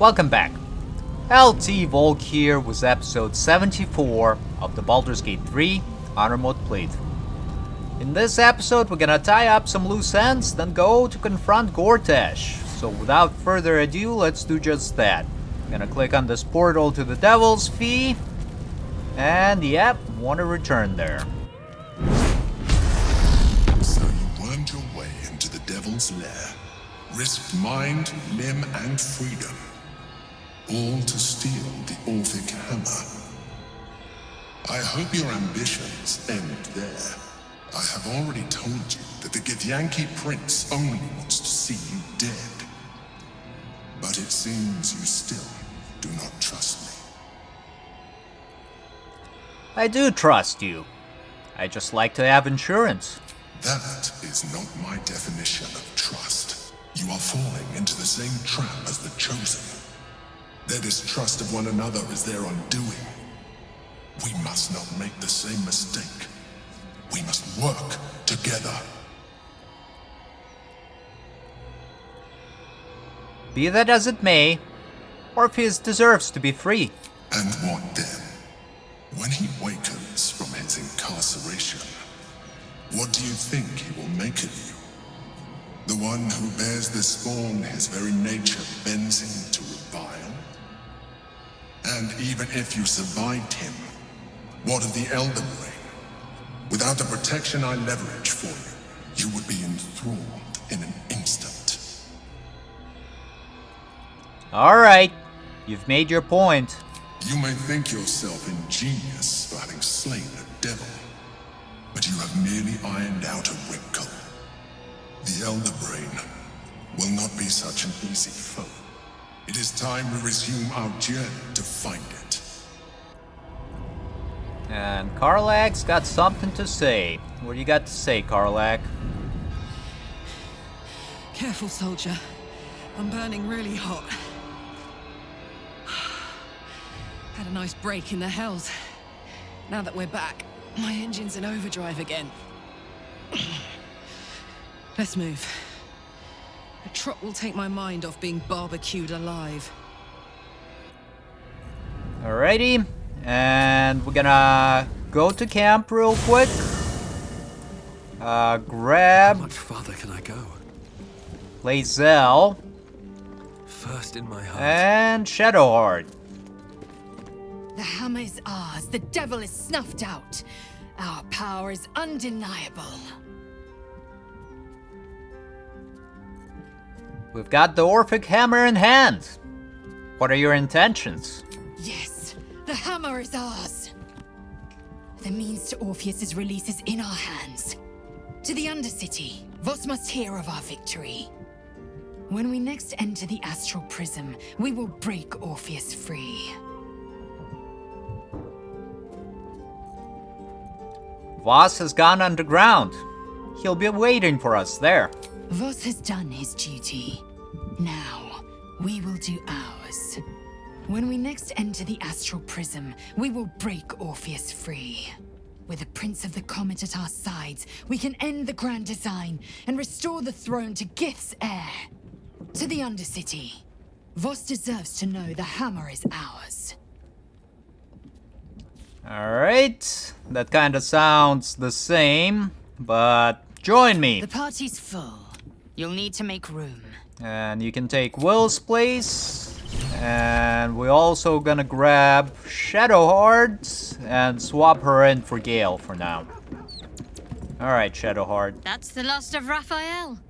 Welcome back. LT Volk here with episode 74 of the Baldur's Gate 3 Honor Mode playthrough. In this episode we're gonna tie up some loose ends, then go to confront Gortash. So without further ado, let's do just that. I'm gonna click on this portal to the Devil's Fee, and yep, wanna return there. So you wormed your way into the Devil's Lair, risked mind, limb, and freedom, all to steal the Orphic Hammer. I hope your ambitions end there. I have already told you that the Githyanki Prince only wants to see you dead. But it seems you still do not trust me. I do trust you. I just like to have insurance. That is not my definition of trust. You are falling into the same trap as the Chosen. Their distrust of one another is their undoing. We must not make the same mistake. We must work together. Be that as it may, Orpheus deserves to be free. And what then? When he wakens from his incarceration, what do you think he will make of you? The one who bears the spawn his very nature bends him to revile? And even if you survived him, what of the Elder Brain? Without the protection I leverage for you, you would be enthralled in an instant. Alright, you've made your point. You may think yourself ingenious for having slain a devil, but you have merely ironed out a wrinkle. The Elder Brain will not be such an easy foe. It is time we resume our journey to find it. And Karlach's got something to say. What do you got to say, Karlach? Careful, soldier. I'm burning really hot. Had a nice break in the hells. Now that we're back, my engine's in overdrive again. Let's move. A trot will take my mind off being barbecued alive. Alrighty, and we're gonna go to camp real quick. How Grab much farther can I go? Lae'zel First in my heart. and Shadowheart. The hammer is ours. The devil is snuffed out. Our power is undeniable. We've got the Orphic Hammer in hand. What are your intentions? Yes, the hammer is ours. The means to Orpheus's release is in our hands. To the Undercity, Voss must hear of our victory. When we next enter the Astral Prism, we will break Orpheus free. Voss has gone underground. He'll be waiting for us there. Voss has done his duty. Now, we will do ours. When we next enter the Astral Prism, we will break Orpheus free. With the Prince of the Comet at our sides, we can end the Grand Design and restore the throne to Gith's heir. To the Undercity, Voss deserves to know the hammer is ours. Alright, that kinda sounds the same, but join me. The party's full. You'll need to make room. And you can take Will's place. And we're also gonna grab Shadowheart and swap her in for Gale for now. Alright, Shadowheart. That's the last of Raphael.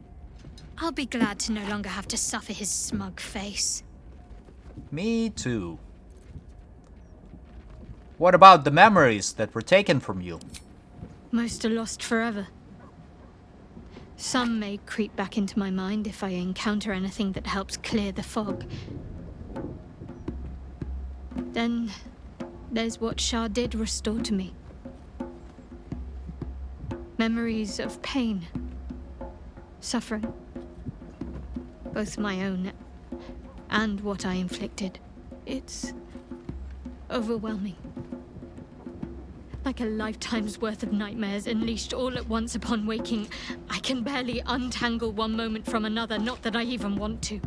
I'll be glad to no longer have to suffer his smug face. Me too. What about the memories that were taken from you? Most are lost forever. Some may creep back into my mind if I encounter anything that helps clear the fog. Then there's what Shah did restore to me. Memories of pain, suffering, both my own and what I inflicted. It's overwhelming. Like a lifetime's worth of nightmares unleashed all at once upon waking. I can barely untangle one moment from another, not that I even want to.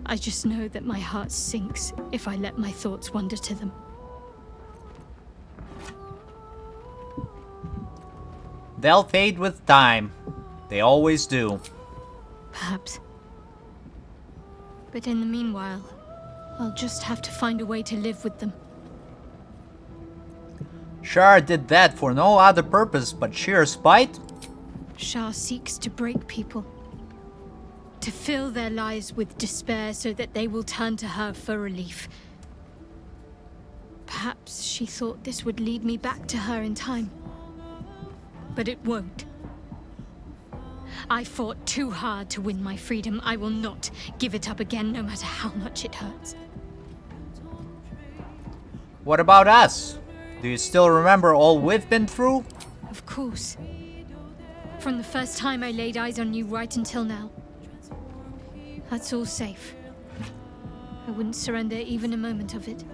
I just know that my heart sinks if I let my thoughts wander to them. They'll fade with time. They always do. Perhaps. But in the meanwhile, I'll just have to find a way to live with them. Shar did that for no other purpose but sheer spite. Shah seeks to break people. To fill their lives with despair so that they will turn to her for relief. Perhaps she thought this would lead me back to her in time. But it won't. I fought too hard to win my freedom. I will not give it up again, no matter how much it hurts. What about us? Do you still remember all we've been through? Of course. From the first time I laid eyes on you right until now. That's all safe. I wouldn't surrender even a moment of it.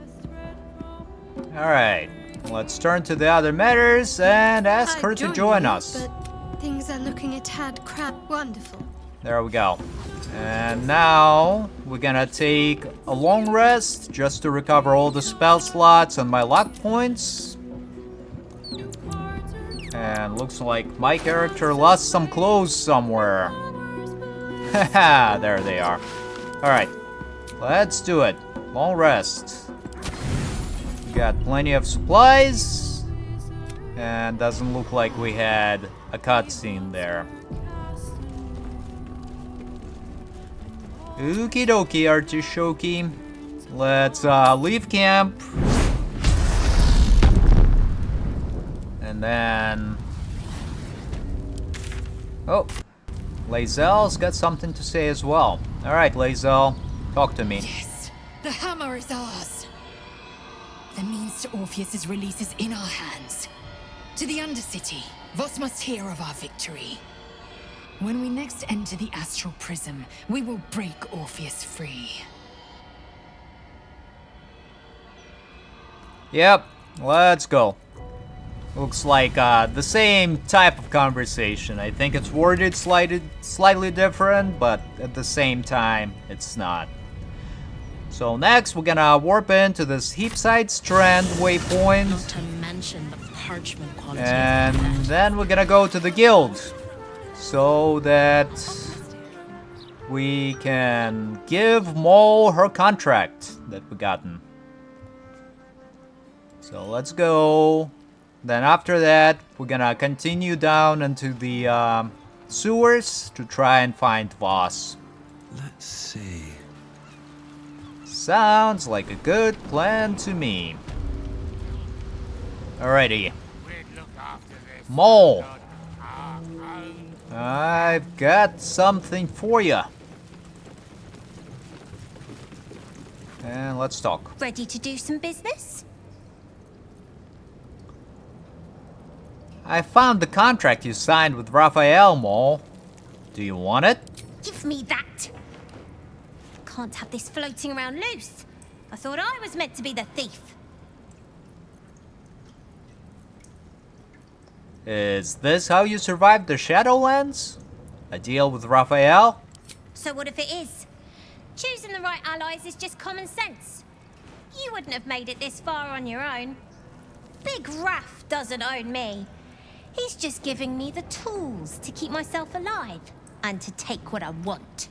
Alright, let's turn to the other matters and ask her to join us. But things are looking a tad wonderful. There we go. And now we're gonna take a long rest just to recover all the spell slots and my luck points. And looks like my character lost some clothes somewhere. Haha, there they are. Alright, let's do it. Long rest. We got plenty of supplies. And doesn't look like we had a cutscene there. Okie dokie, Artishoki. Let's leave camp. And then... Oh, Lae'zel's got something to say as well. Alright, Lae'zel, talk to me. Yes, the hammer is ours. The means to Orpheus's release is in our hands. To the Undercity, Voss must hear of our victory. When we next enter the astral prism, we will break Orpheus free. Yep, let's go. Looks like the same type of conversation. I think it's worded slightly different, but at the same time, it's not. So next, we're gonna warp into this Heapside Strand waypoint. Not to mention the parchment quality. And then we're gonna go to the guild. So that we can give Mole her contract that we gotten. So let's go. Then after that, we're gonna continue down into the sewers to try and find Voss. Let's see. Sounds like a good plan to me. Alrighty. Mole. I've got something for you. And let's talk. Ready to do some business? I found the contract you signed with Raphael, Mole. Do you want it? Give me that! Can't have this floating around loose. I thought I was meant to be the thief. Is this how you survived the Shadowlands? A deal with Raphael? So what if it is? Choosing the right allies is just common sense. You wouldn't have made it this far on your own. Big Raph doesn't own me. He's just giving me the tools to keep myself alive and to take what I want.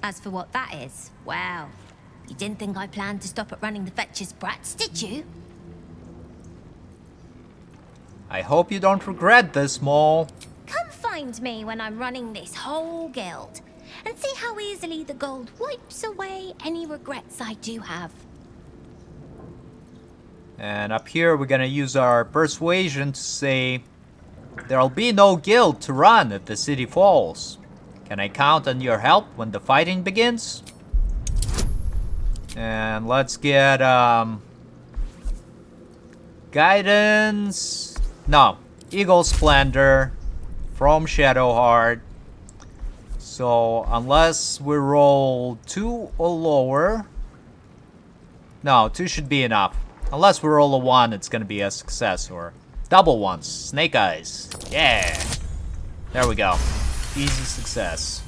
As for what that is, well, you didn't think I planned to stop at running the Fetcher's brats, did you? I hope you don't regret this, Mole. Come find me when I'm running this whole guild and see how easily the gold wipes away any regrets I do have. And up here, we're gonna use our persuasion to say there'll be no guild to run if the city falls. Can I count on your help when the fighting begins? And let's get guidance. No, Eagle Splendor from Shadowheart. So unless we roll 2 or lower, no, 2 should be enough. Unless we roll a 1, it's gonna be a success, or double ones. Snake Eyes. Yeah. There we go. Easy success.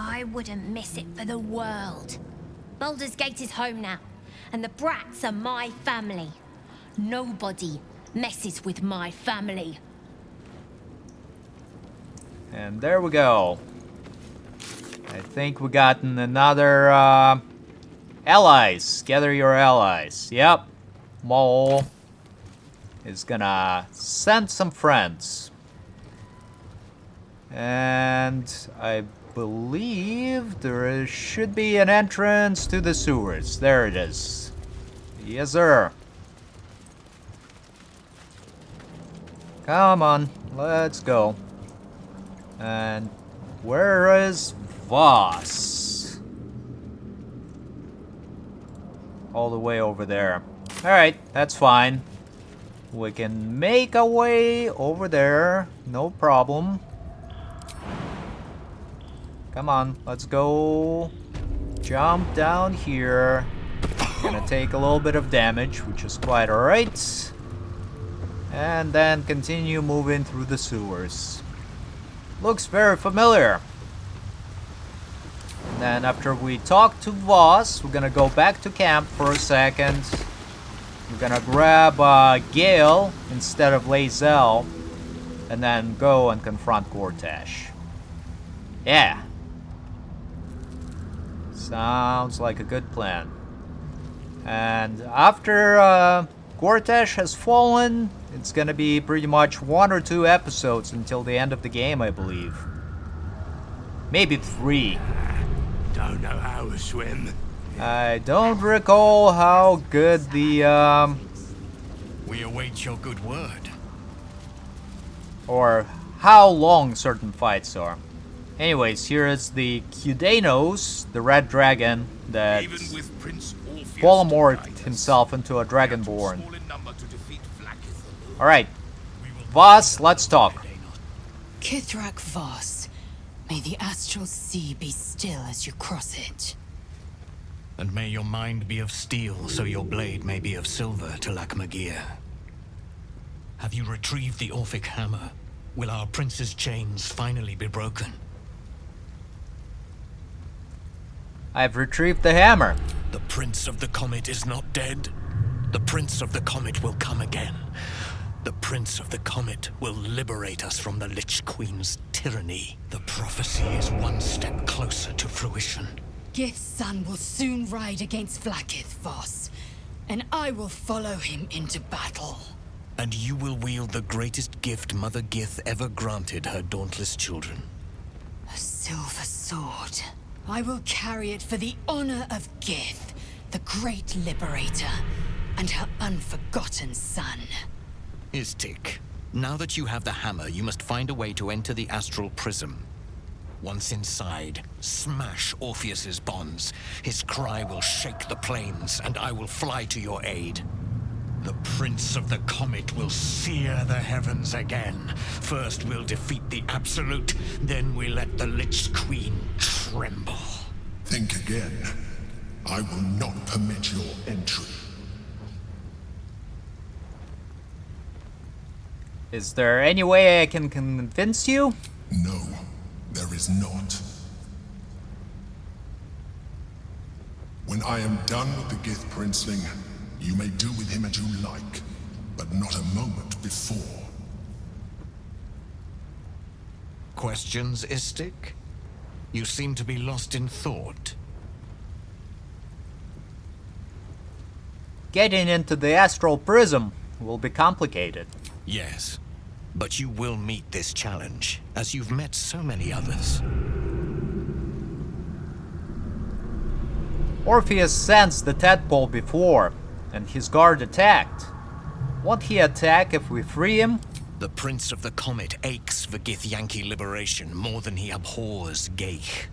I wouldn't miss it for the world. Baldur's Gate is home now, and the brats are my family. Nobody messes with my family. And there we go. I think we gotten another allies. Gather your allies. Yep. Mole is gonna send some friends. And I believe there should be an entrance to the sewers. There it is. Yes, sir. Come on, let's go. And where is Voss? All the way over there. Alright, that's fine. We can make our way over there. No problem. Come on, let's go. Jump down here. Gonna take a little bit of damage, which is quite alright. And then continue moving through the sewers. Looks very familiar. And then after we talk to Voss, we're gonna go back to camp for a second. We're gonna grab Gale instead of Lae'zel, and then go and confront Gortash. Yeah. Sounds like a good plan. And after Gortash has fallen, it's gonna be pretty much 1 or 2 episodes until the end of the game, I believe. Maybe 3. Don't know how to swim. I don't recall how good the We await your good word. or how long certain fights are. Anyways, here is the Kudanos, the red dragon that Even with Prince Orpheus polymorphed to guide us, himself into a we are too dragonborn. small in number to defeat Vlaakith alone. Alright, We will Voss, let's talk. Kithrak Voss, may the astral sea be still as you cross it. And may your mind be of steel, so your blade may be of silver to Lakmagir. Have you retrieved the Orphic hammer? Will our prince's chains finally be broken? I've retrieved the hammer. The Prince of the Comet is not dead. The Prince of the Comet will come again. The Prince of the Comet will liberate us from the Lich Queen's tyranny. The prophecy is one step closer to fruition. Gith's son will soon ride against Vlaakith, Voss, and I will follow him into battle. And you will wield the greatest gift Mother Gith ever granted her dauntless children. A silver sword. I will carry it for the honor of Gith, the great liberator, and her unforgotten son. Istik, now that you have the hammer, you must find a way to enter the astral prism. Once inside, smash Orpheus's bonds. His cry will shake the plains, and I will fly to your aid. The Prince of the Comet will sear the heavens again. First we'll defeat the Absolute, then we let the Lich Queen tremble. Think again. I will not permit your entry. Is there any way I can convince you? No, there is not. When I am done with the Gith Princeling, you may do with him as you like, but not a moment before. Questions, Istik? You seem to be lost in thought. Getting into the astral prism will be complicated. Yes, but you will meet this challenge, as you've met so many others. Orpheus sensed the tadpole before, and his guard attacked. Won't he attack if we free him? The Prince of the Comet aches for Githyanki liberation more than he abhors Geich.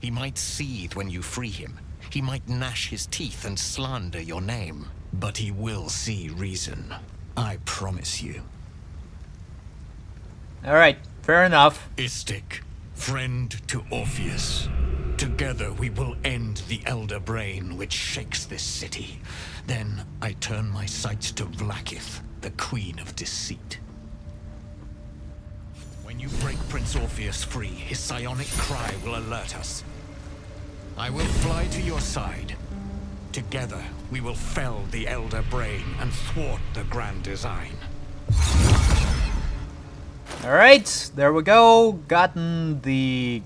He might seethe when you free him. He might gnash his teeth and slander your name. But he will see reason. I promise you. Alright, fair enough. Istik, friend to Orpheus. Together we will end the Elder Brain which shakes this city. Then I turn my sights to Vlaakith, the Queen of Deceit. When When you break Prince Orpheus free, his psionic cry will alert us. I will fly to your side. Together, we will fell the Elder Brain and thwart the grand design. Alright, there we go. Gotten the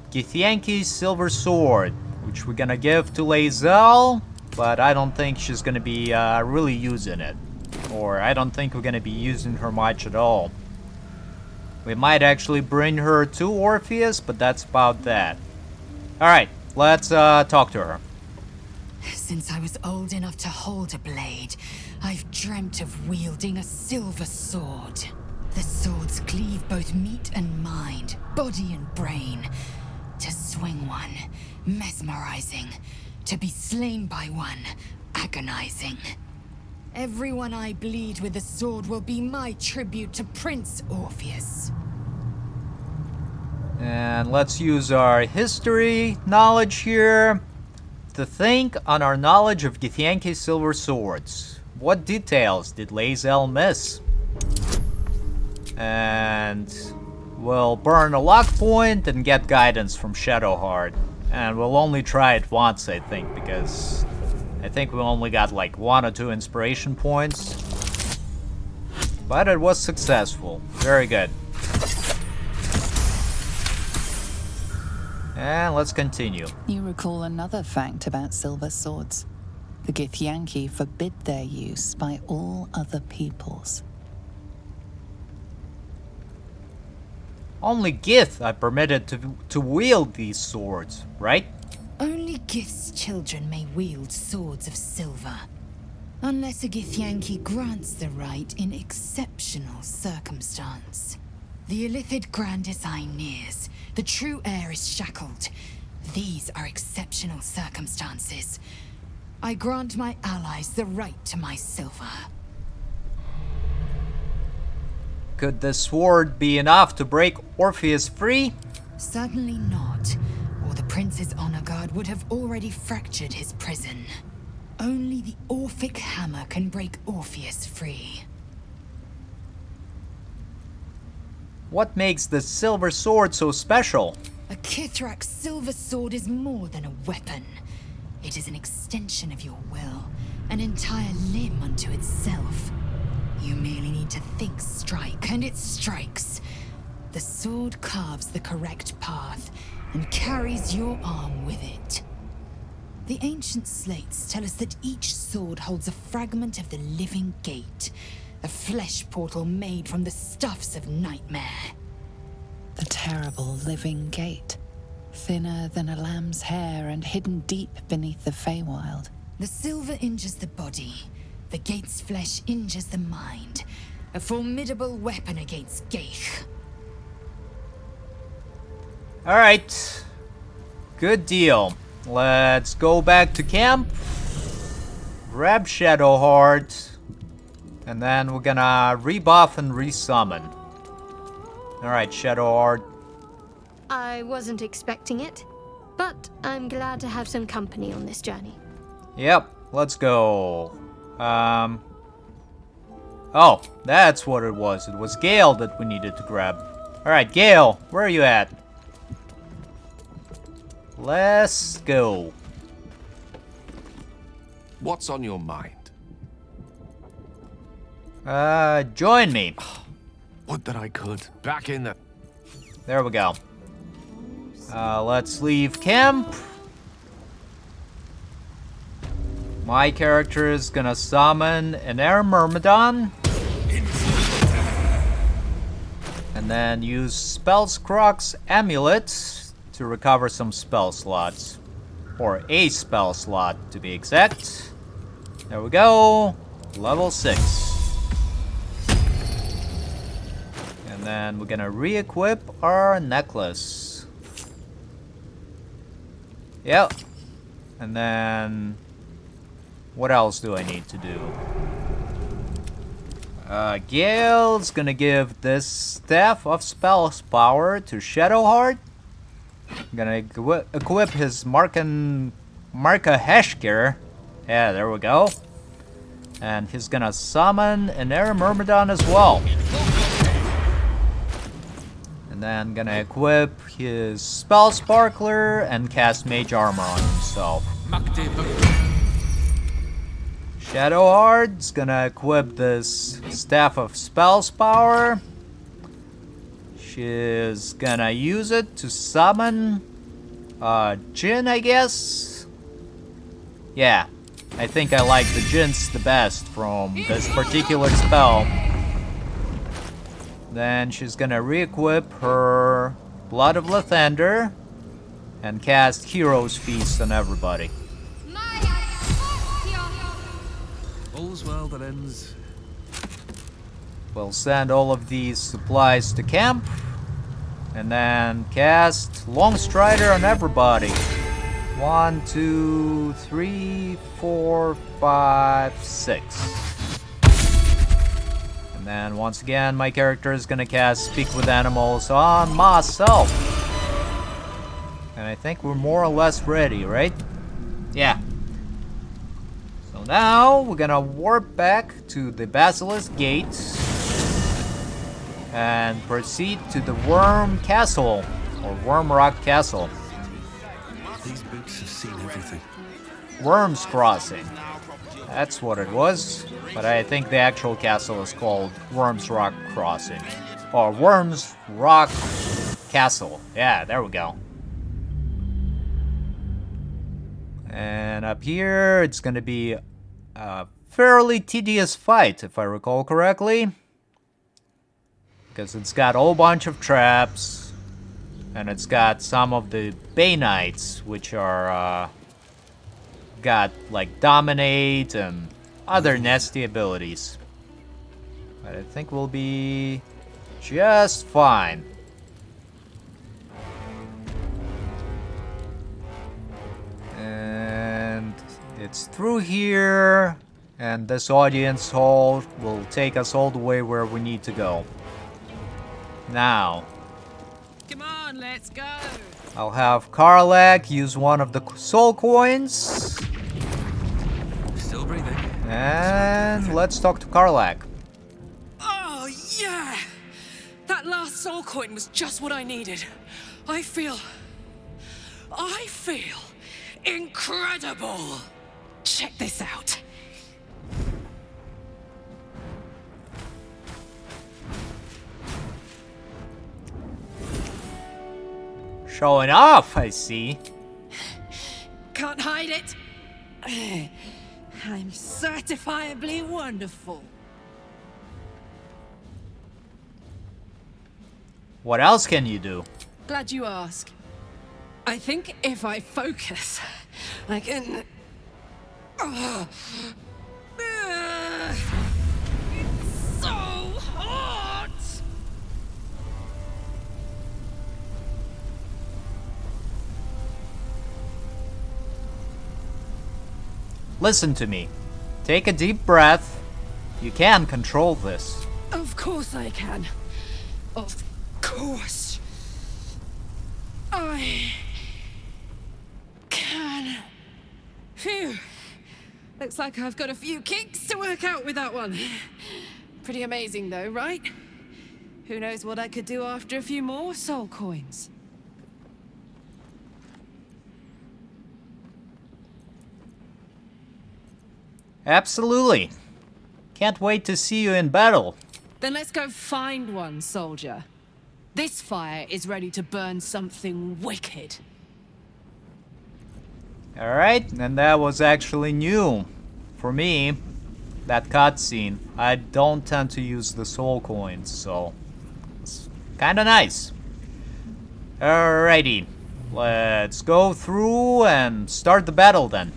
Githyanki's silver sword, which we're gonna give to Lae'zel, but I don't think she's gonna be really using it. Or I don't think we're gonna be using her much at all. We might actually bring her to Orpheus, but that's about that. Alright, let's talk to her. Since I was old enough to hold a blade, I've dreamt of wielding a silver sword. The swords cleave both meat and mind, body and brain. To swing one, mesmerizing. To be slain by one, agonizing. Everyone I bleed with the sword will be my tribute to Prince Orpheus. And let's use our history knowledge here to think on our knowledge of Githyanki's silver swords. What details did Lae'zel miss? And we'll burn a luck point and get guidance from Shadowheart. And we'll only try it once, I think, because I think we only got like 1 or 2 inspiration points. But it was successful. Very good. And let's continue. You recall another fact about silver swords. The Githyanki forbid their use by all other peoples. Only Gith are permitted to wield these swords, right? Only Gith's children may wield swords of silver. Unless a Githyanki grants the right in exceptional circumstance. The Illithid grand design nears. The true heir is shackled. These are exceptional circumstances. I grant my allies the right to my silver. Could the sword be enough to break Orpheus free? Certainly not, or the Prince's honor guard would have already fractured his prison. Only the Orphic hammer can break Orpheus free. What makes the silver sword so special? A Kithrak's silver sword is more than a weapon. It is an extension of your will, an entire limb unto itself. You merely need to think strike, and it strikes. The sword carves the correct path, and carries your arm with it. The ancient slates tell us that each sword holds a fragment of the living gate, a flesh portal made from the stuffs of nightmare. The terrible living gate, thinner than a lamb's hair and hidden deep beneath the Feywild. The silver injures the body. The gate's flesh injures the mind. A formidable weapon against Gaich. Alright. Good deal. Let's go back to camp. Grab Shadowheart. And then we're gonna rebuff and resummon. Alright, Shadowheart. I wasn't expecting it, but I'm glad to have some company on this journey. Yep, let's go. Oh, that's what it was. It was Gale that we needed to grab. Alright, Gale, where are you at? Let's go. What's on your mind? Join me. Would that I could. Back in the... There we go. Let's leave camp. My character is gonna summon an Air Myrmidon. And then use Spellscroc's Amulet to recover some spell slots. Or a spell slot, to be exact. There we go. Level 6. And then we're gonna re-equip our necklace. Yep. And then... what else do I need to do? Gale's gonna give this Staff of Spells power to Shadowheart. I'm gonna equip his Marka Heshkir. Yeah, there we go. And he's gonna summon an Air Myrmidon as well. then gonna equip his Spell Sparkler and cast Mage Armor on himself. Shadowheart's gonna equip this Staff of Spells Power. She's gonna use it to summon Jinn, I guess? Yeah, I think I like the Jinns the best from this particular spell. Then she's gonna re-equip her Blood of Lathander and cast Hero's Feast on everybody. All's well that ends. We'll send all of these supplies to camp and then cast Long Strider on everybody. 1, 2, 3, 4, 5, 6. And then once again, my character is gonna cast Speak with Animals on myself. And I think we're more or less ready, right? Yeah. So now we're gonna warp back to the Basilisk Gate and proceed to the Worm Castle, or Worm Rock Castle. These boots have seen everything. Worms Crossing. That's what it was. But I think the actual castle is called Worms Rock Crossing. Or Worms Rock Castle. Yeah, there we go. And up here, it's gonna be a fairly tedious fight, if I recall correctly. Because it's got a whole bunch of traps. And it's got some of the Bay Knights, which are, got, like, Dominate and other nasty abilities. But I think we'll be just fine. And it's through here, and this audience hall will take us all the way where we need to go. Now, Come on, let's go. I'll have Karlach use one of the soul coins. Still breathing. And let's talk to Karlach. Oh, yeah! That last soul coin was just what I needed. I feel incredible. Check this out. Showing off, I see. Can't hide it. I'm certifiably wonderful. What else can you do? Glad you ask. I think if I focus, I can... It's so hot! Listen to me. Take a deep breath. You can control this. Of course I can. Of course. I can. Phew. Looks like I've got a few kinks to work out with that one. Pretty amazing though, right? Who knows what I could do after a few more soul coins. Absolutely. Can't wait to see you in battle. Then let's go find one, soldier. This fire is ready to burn something wicked. Alright, and that was actually new. For me, that cutscene. I don't tend to use the soul coins, so it's kinda nice. Alrighty, let's go through and start the battle then.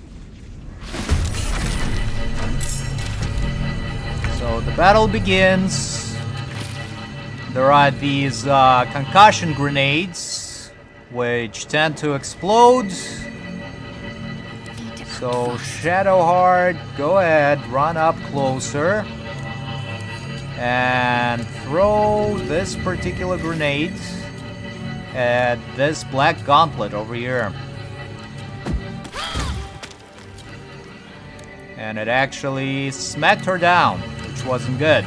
So the battle begins. There are these concussion grenades, which tend to explode. So Shadowheart, go ahead, run up closer. And throw this particular grenade at this black gauntlet over here. And it actually smacked her down, which wasn't good.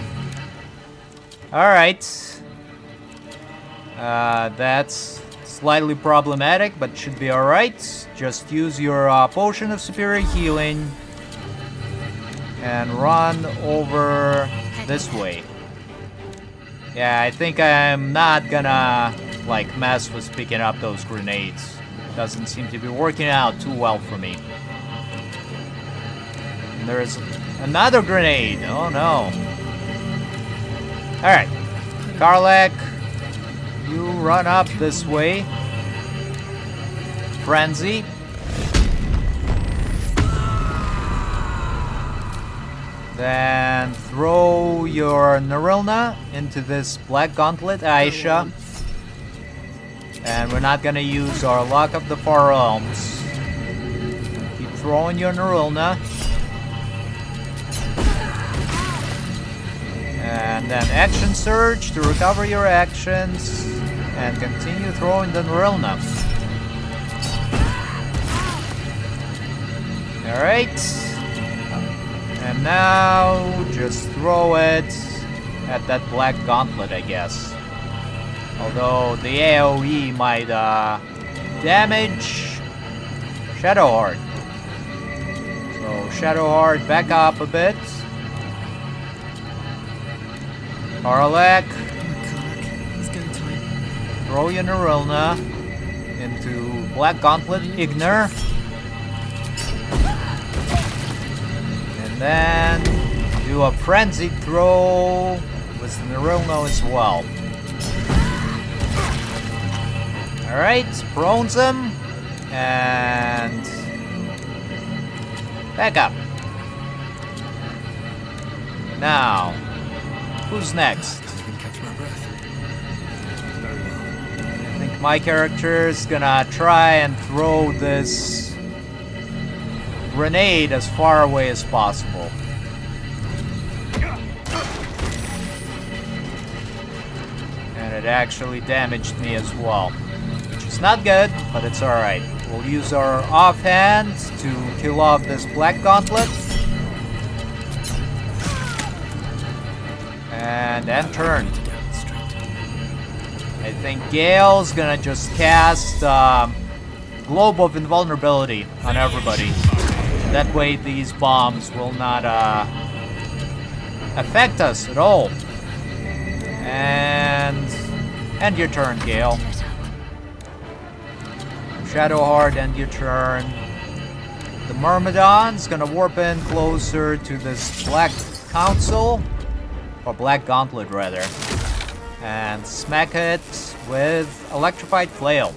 Alright. That's slightly problematic, but should be alright. Just use your potion of superior healing and run over this way. Yeah, I think I'm not gonna like mess with picking up those grenades. Doesn't seem to be working out too well for me. And there's another grenade. Oh no. Alright. Karlach, you run up this way. Frenzy. Then throw your Narilna into this black gauntlet, Aisha. And we're not gonna use our Luck of the Far Realms. Keep throwing your Narilna. And then Action Surge to recover your actions. And continue throwing the Narilna. Alright. And now just throw it at that black gauntlet, I guess. Although the AoE might damage Shadowheart. So Shadowheart, back up a bit. Karlach, throw your Narilna into black gauntlet Ignor. And then do a frenzied throw with the Narilna as well. Alright, prones him, and back up. Now, who's next? I think my character is gonna try and throw this grenade as far away as possible. And it actually damaged me as well. It's not good, but it's alright. We'll use our offhand to kill off this black gauntlet. And end turn. I think Gale's gonna just cast Globe of Invulnerability on everybody. That way these bombs will not affect us at all. And end your turn, Gale. Shadowheart, end your turn. The Myrmidon's gonna warp in closer to this Black Council, or Black Gauntlet rather, and smack it with Electrified Flail.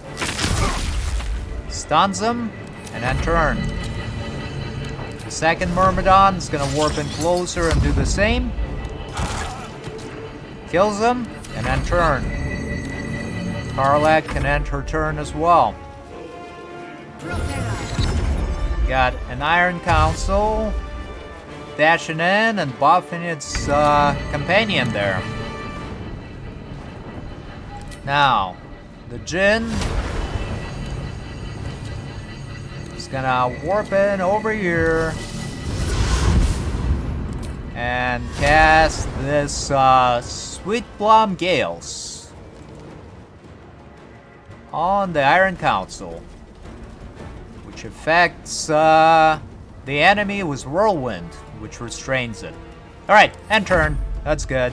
Stuns him, and end turn. The second Myrmidon is gonna warp in closer and do the same. Kills him, and end turn. Karlach can end her turn as well. Got an Iron Council dashing in and buffing its companion there. Now, the Djinn is gonna warp in over here and cast this Sweet Plum Gales on the Iron Council, which affects the enemy with Whirlwind, which restrains it. Alright, end turn. That's good.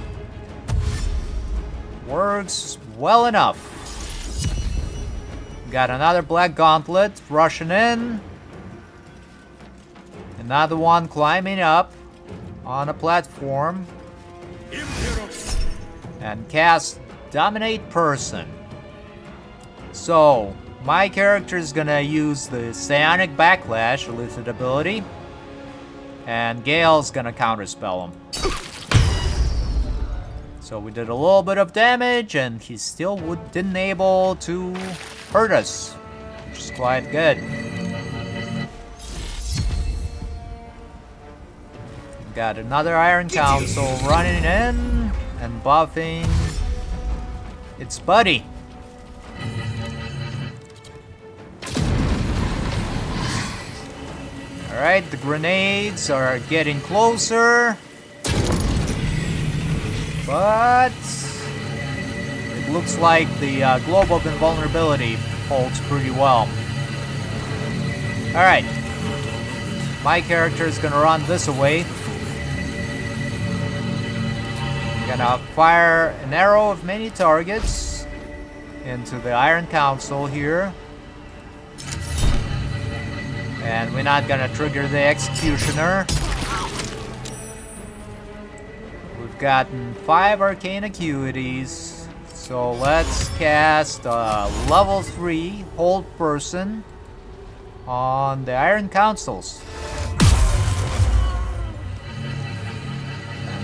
Works well enough. Got another Black Gauntlet rushing in. Another one climbing up on a platform. And cast Dominate Person. So, my character is gonna use the Psionic Backlash elicited ability, and Gale's gonna counterspell him. So we did a little bit of damage, and he still didn't able to hurt us, which is quite good. Got another Iron Council running in and buffing its buddy. Alright, the grenades are getting closer. But it looks like the globe of invulnerability holds pretty well. Alright. My character is gonna run this away. Gonna fire an arrow of many targets into the Iron Council here. And we're not gonna trigger the Executioner. We've gotten 5 arcane acuities. So let's cast level 3 hold person on the Iron Councils.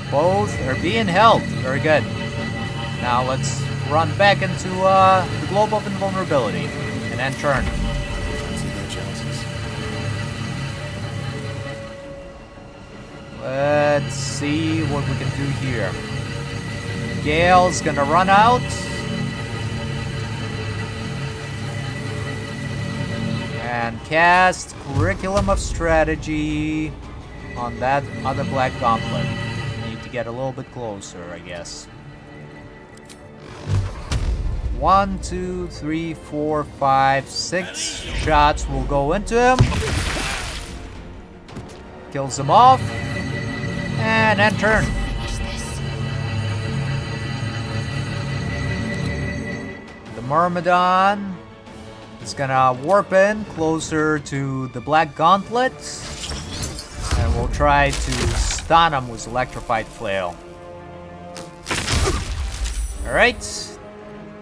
Both are being held. Very good. Now let's run back into the globe of invulnerability and then turn. Let's see what we can do here. Gale's gonna run out. And cast Curriculum of Strategy on that other black gauntlet. Need to get a little bit closer, I guess. 1, 2, 3, 4, 5, 6 shots will go into him. Kills him off. And end turn. The Myrmidon is gonna warp in closer to the Black Gauntlet. And we'll try to stun him with Electrified Flail. Alright.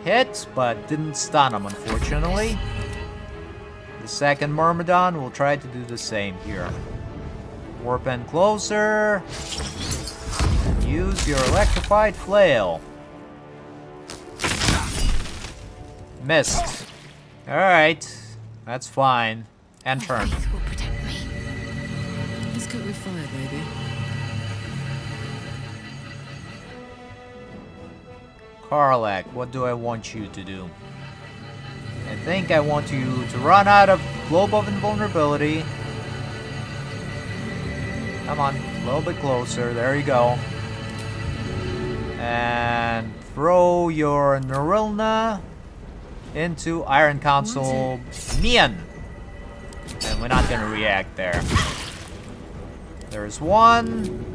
Hit, but didn't stun him, unfortunately. The second Myrmidon will try to do the same here. Warp in closer. And use your Electrified Flail. Missed. Alright. That's fine. And turn. Let's go with fire, baby. Karlach, what do I want you to do? I think I want you to run out of Globe of Invulnerability. Come on, a little bit closer. There you go. And throw your Nerilna into Iron Council Mian. And we're not gonna react there. There's 1.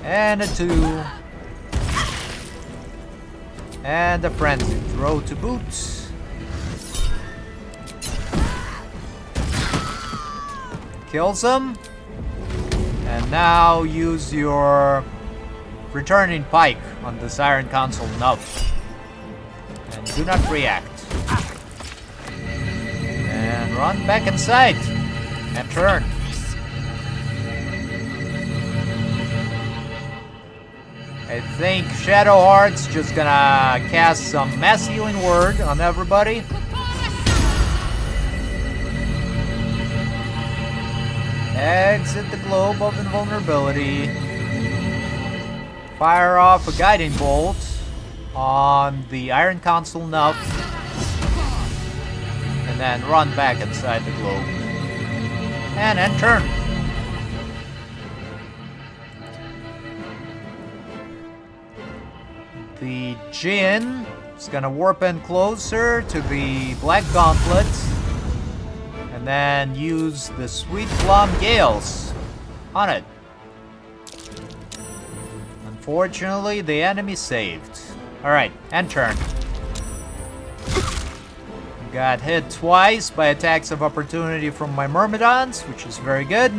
And a 2. And a frenzy throw to boot. Kills him. And now use your returning pike on this Iron Council nub. And do not react. And run back inside. And turn. I think Shadowheart's just gonna cast some Mass Healing Word on everybody. Exit the Globe of Invulnerability. Fire off a Guiding Bolt on the Iron Council nub. And then run back inside the globe. And end turn. The Jinn is gonna warp in closer to the Black Gauntlet. And then use the Sweet Plum Gales on it. Unfortunately, the enemy saved. Alright, end turn. Got hit twice by attacks of opportunity from my Myrmidons, which is very good.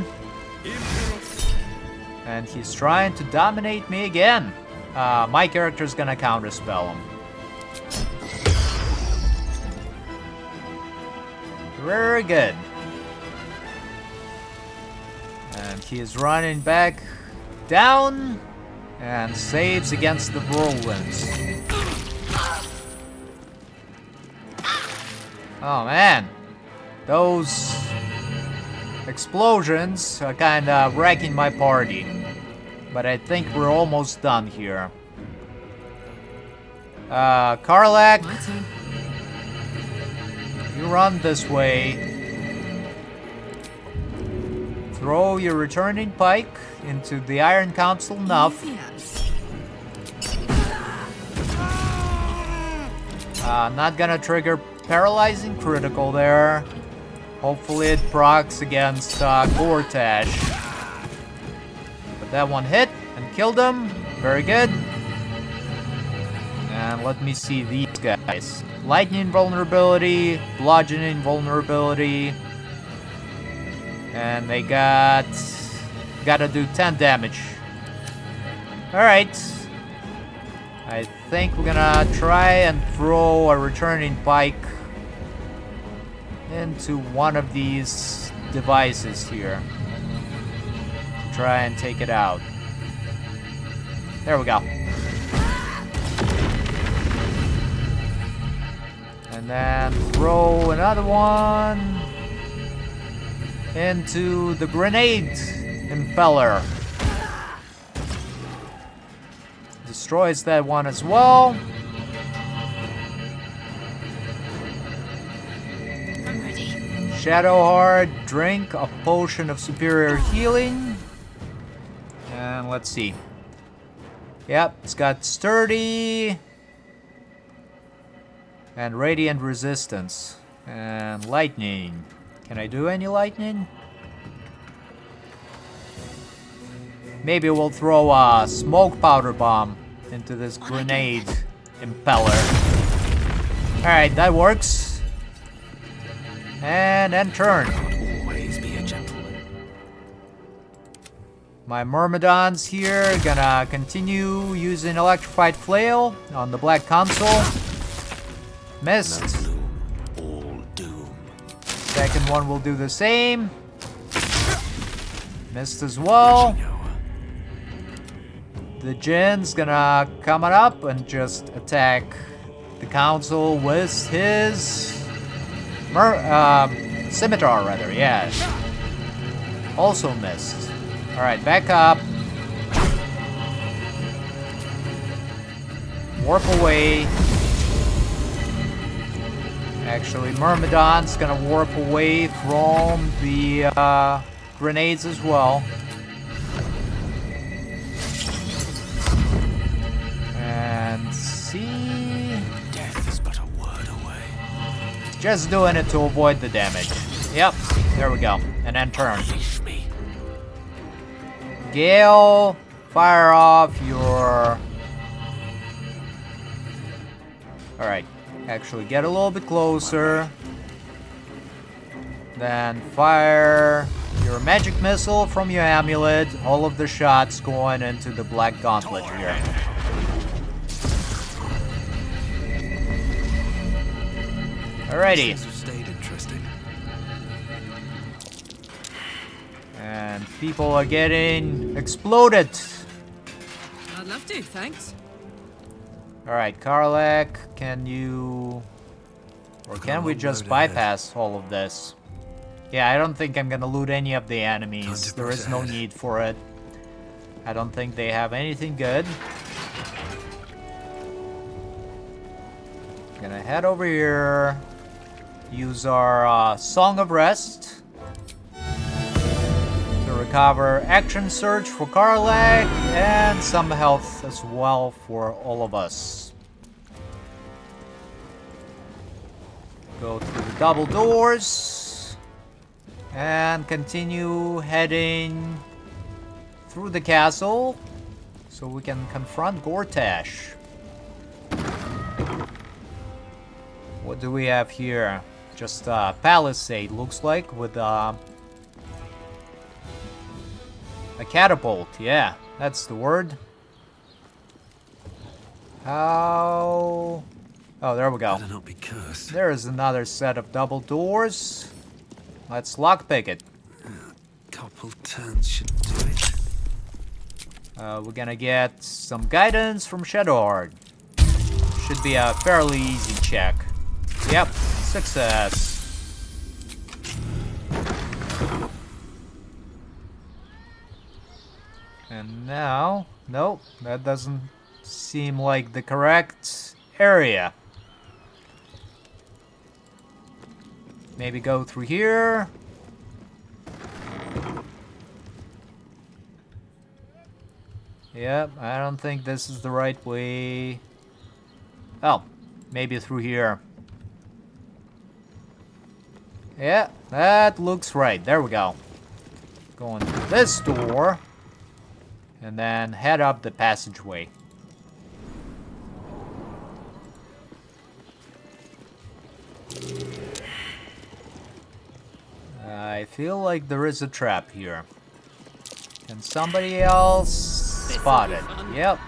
And he's trying to dominate me again. My character's gonna counterspell him. Very good. And he is running back down and saves against the whirlwinds. Oh man, those explosions are kind of wrecking my party. But I think we're almost done here. Karlach, you run this way. Throw your returning pike into the Iron Council nub. Not gonna trigger paralyzing critical there. Hopefully it procs against Gortash. But that one hit and killed him. Very good. And let me see these guys. Lightning vulnerability, bludgeoning vulnerability. And they gotta do 10 damage. Alright. I think we're gonna try and throw a returning pike into one of these devices here. Try and take it out. There we go. And then throw another one into the grenade impeller. Destroys that one as well. I'm ready. Shadowheart, drink a potion of superior healing. And let's see. Yep, it's got sturdy and radiant resistance. And lightning. Can I do any lightning? Maybe we'll throw a smoke powder bomb into this grenade impeller. Alright, that works. And end turn. Always be a gentleman. My Myrmidons here gonna continue using Electrified Flail on the black console. Missed. All doom. Second one will do the same. Missed as well. The Jin's gonna come on up and just attack the council with his scimitar, rather. Yeah. Also missed. All right, back up. Warp away. Actually, Myrmidon's gonna warp away from the grenades as well. And see... Death is but a word away. Just doing it to avoid the damage. Yep, there we go. And then turn. Release me. Gale, fire off your... Alright, actually get a little bit closer. Then fire your magic missile from your amulet. All of the shots going into the black gauntlet here. Alrighty. This has stayed interesting. And people are getting exploded. I'd love to, thanks. Alright, Karlach, can you... Or can we just bypass all of this? Yeah, I don't think I'm gonna loot any of the enemies. There is no need for it. I don't think they have anything good. Gonna head over here. Use our Song of Rest to recover action surge for Karlach and some health as well for all of us. Go through the double doors and continue heading through the castle so we can confront Gortash. What do we have here? Just a palisade, looks like, with a catapult. Yeah, that's the word. How... Oh, there we go. Better not be cursed. There is another set of double doors. Let's lockpick it. Couple turns should do it. We're gonna get some guidance from Shadowheart. Should be a fairly easy check. Yep, success. And now, nope, that doesn't seem like the correct area. Maybe go through here. Yep, I don't think this is the right way. Oh, Maybe through here. Yeah, that looks right. There we go. Go into this door. And then head up the passageway. I feel like there is a trap here. Can somebody else spot it? Yep.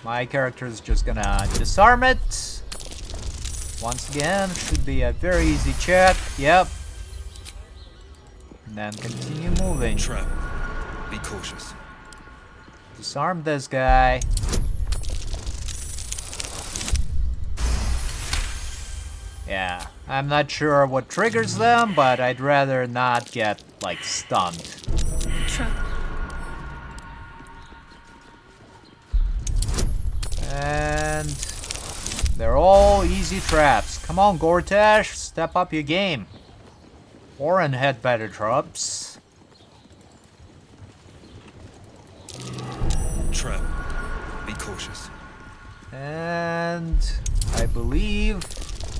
My character is just gonna disarm it. Once again, should be a very easy check. Yep. And then continue moving. Trap. Be cautious. Disarm this guy. Yeah, I'm not sure what triggers them, but I'd rather not get, like, stunned. Trap. And they're all easy traps. Come on, Gortash, step up your game. Orin had better traps. Trap. Be cautious. And I believe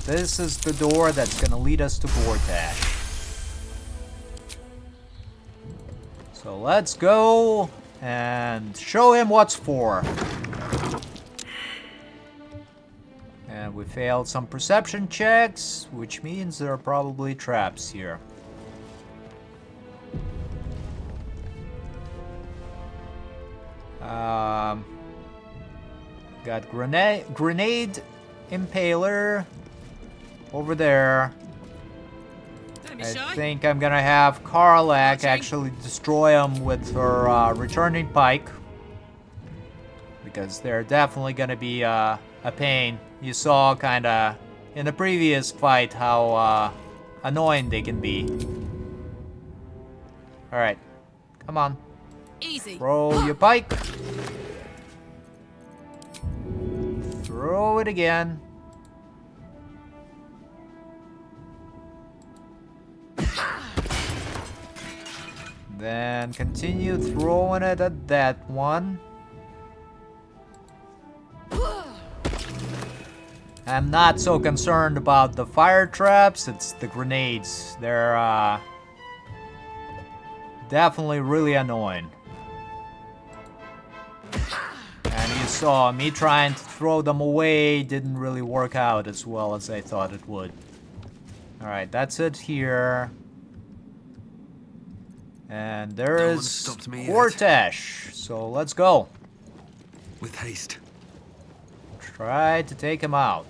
this is the door that's gonna lead us to Gortash. So let's go and show him what's for. And we failed some perception checks, which means there are probably traps here. Got grenade impaler over there. I think I'm gonna have Karlach actually destroy them with her returning pike, because they're definitely gonna be a pain. You saw kinda in the previous fight how annoying they can be. Alright, come on. Easy. Throw your pike. Throw it again. Then continue throwing it at that one. I'm not so concerned about the fire traps, it's the grenades. They're definitely really annoying. And you saw me trying to throw them away didn't really work out as well as I thought it would. Alright, that's it here. And there No is one's stopped me yet. Gortash. So let's go. With haste. Try to take him out.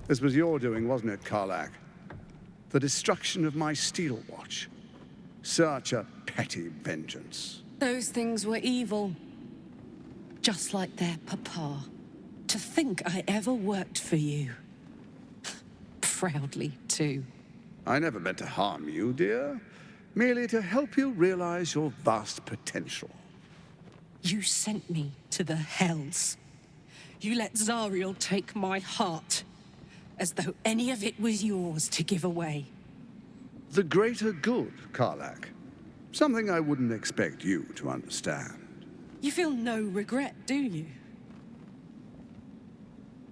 This was your doing, wasn't it, Karlach? The destruction of my steel watch. Such a petty vengeance. Those things were evil. Just like their papa. To think I ever worked for you. Proudly, too. I never meant to harm you, dear. Merely to help you realize your vast potential. You sent me to the hells. You let Zariel take my heart. As though any of it was yours to give away. The greater good, Karlach. Something I wouldn't expect you to understand. You feel no regret, do you?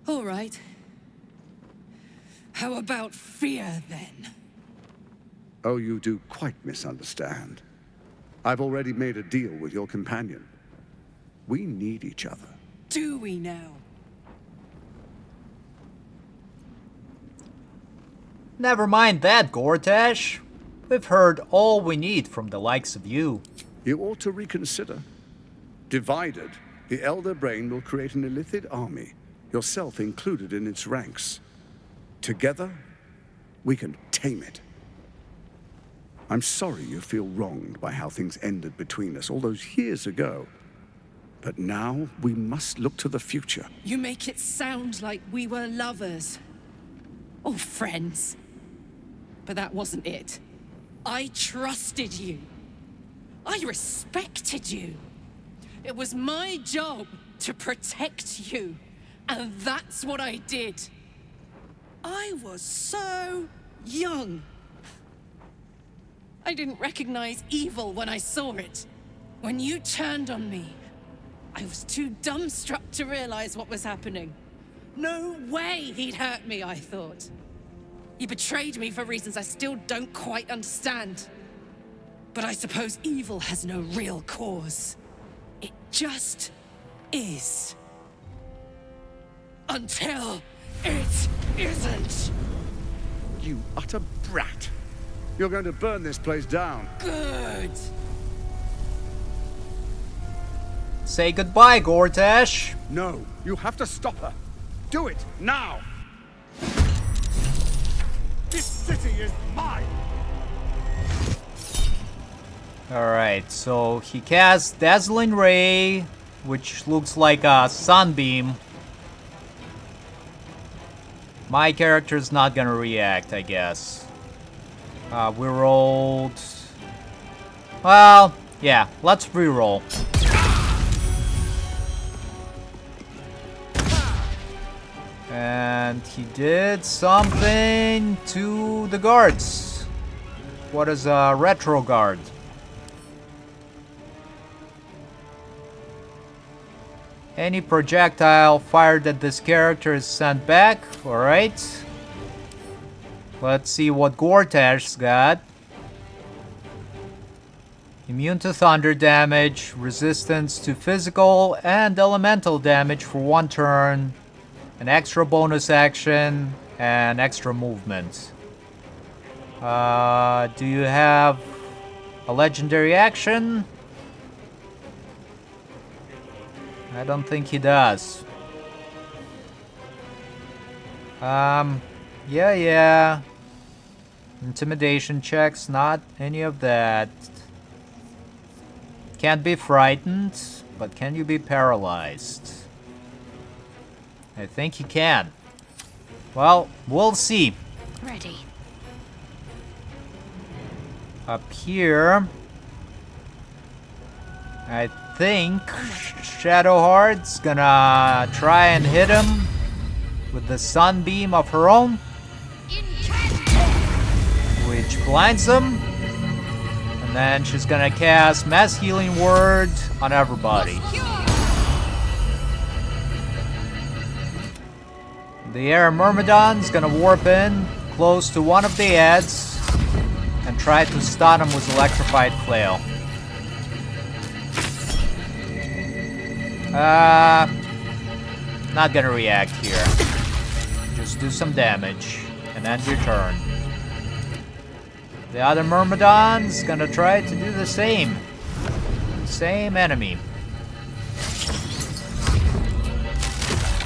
All right. How about fear, then? Oh, you do quite misunderstand. I've already made a deal with your companion. We need each other. Do we now? Never mind that, Gortash. We've heard all we need from the likes of you. You ought to reconsider. Divided, the Elder Brain will create an illithid army, yourself included in its ranks. Together, we can tame it. I'm sorry you feel wronged by how things ended between us all those years ago. But now, we must look to the future. You make it sound like we were lovers. Or friends. But that wasn't it. I trusted you. I respected you. It was my job to protect you. And that's what I did. I was so young. I didn't recognize evil when I saw it. When you turned on me, I was too dumbstruck to realize what was happening. No way he'd hurt me, I thought. He betrayed me for reasons I still don't quite understand. But I suppose evil has no real cause. It just is. Until it isn't. You utter brat. You're going to burn this place down. Good. Say goodbye, Gortash. No, you have to stop her. Do it, now! This city is mine! Alright, so he casts Dazzling Ray, which looks like a sunbeam. My character's not gonna react, I guess. We rolled... Well, yeah, let's re-roll. And he did something to the guards. What is a retro guard? Any projectile fired at this character is sent back. Alright. Let's see what Gortash's got. Immune to thunder damage, resistance to physical and elemental damage for 1 turn, an extra bonus action, and extra movement. Do you have a legendary action? I don't think he does. Yeah. Intimidation checks, not any of that. Can't be frightened, but can you be paralyzed? I think he can. Well, we'll see. Ready. Up here, I think Shadowheart's gonna try and hit him with the sunbeam of her own, which blinds him. And then she's gonna cast Mass Healing Word on everybody. The Air Myrmidon's gonna warp in close to one of the heads and try to stun him with Electrified Flail. Not gonna react here. Just do some damage and end your turn. The other Myrmidon's gonna try to do the same. Same enemy.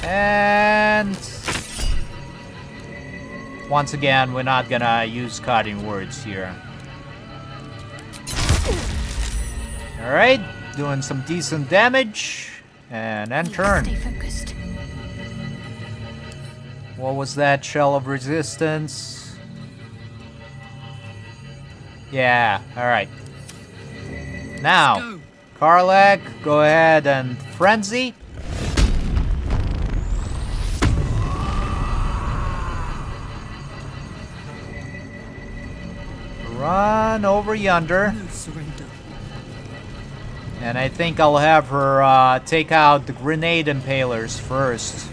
And once again, we're not gonna use cutting words here. Alright, doing some decent damage. And end turn. Stay focused. What was that? Shell of Resistance? Yeah, alright. Now, Karlach, go ahead and Frenzy. Run over yonder. No surrender. And I think I'll have her take out the grenade impalers first.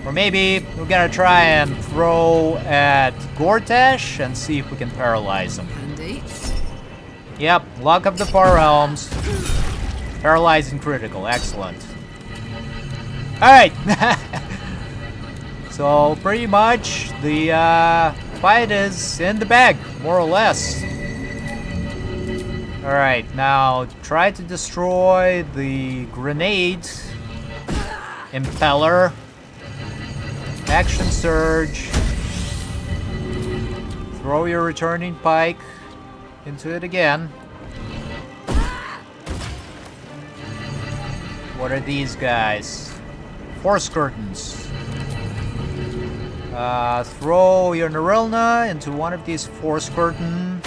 Or maybe we're gonna try and throw at Gortash and see if we can paralyze him. Andy. Yep, Luck of the Far Realms. Paralyzing critical, excellent. Alright! So pretty much the fight is in the bag, more or less. Alright, now try to destroy the grenade impeller. Action surge. Throw your returning pike into it again. What are these guys? Force curtains. Throw your Narilna into one of these force curtain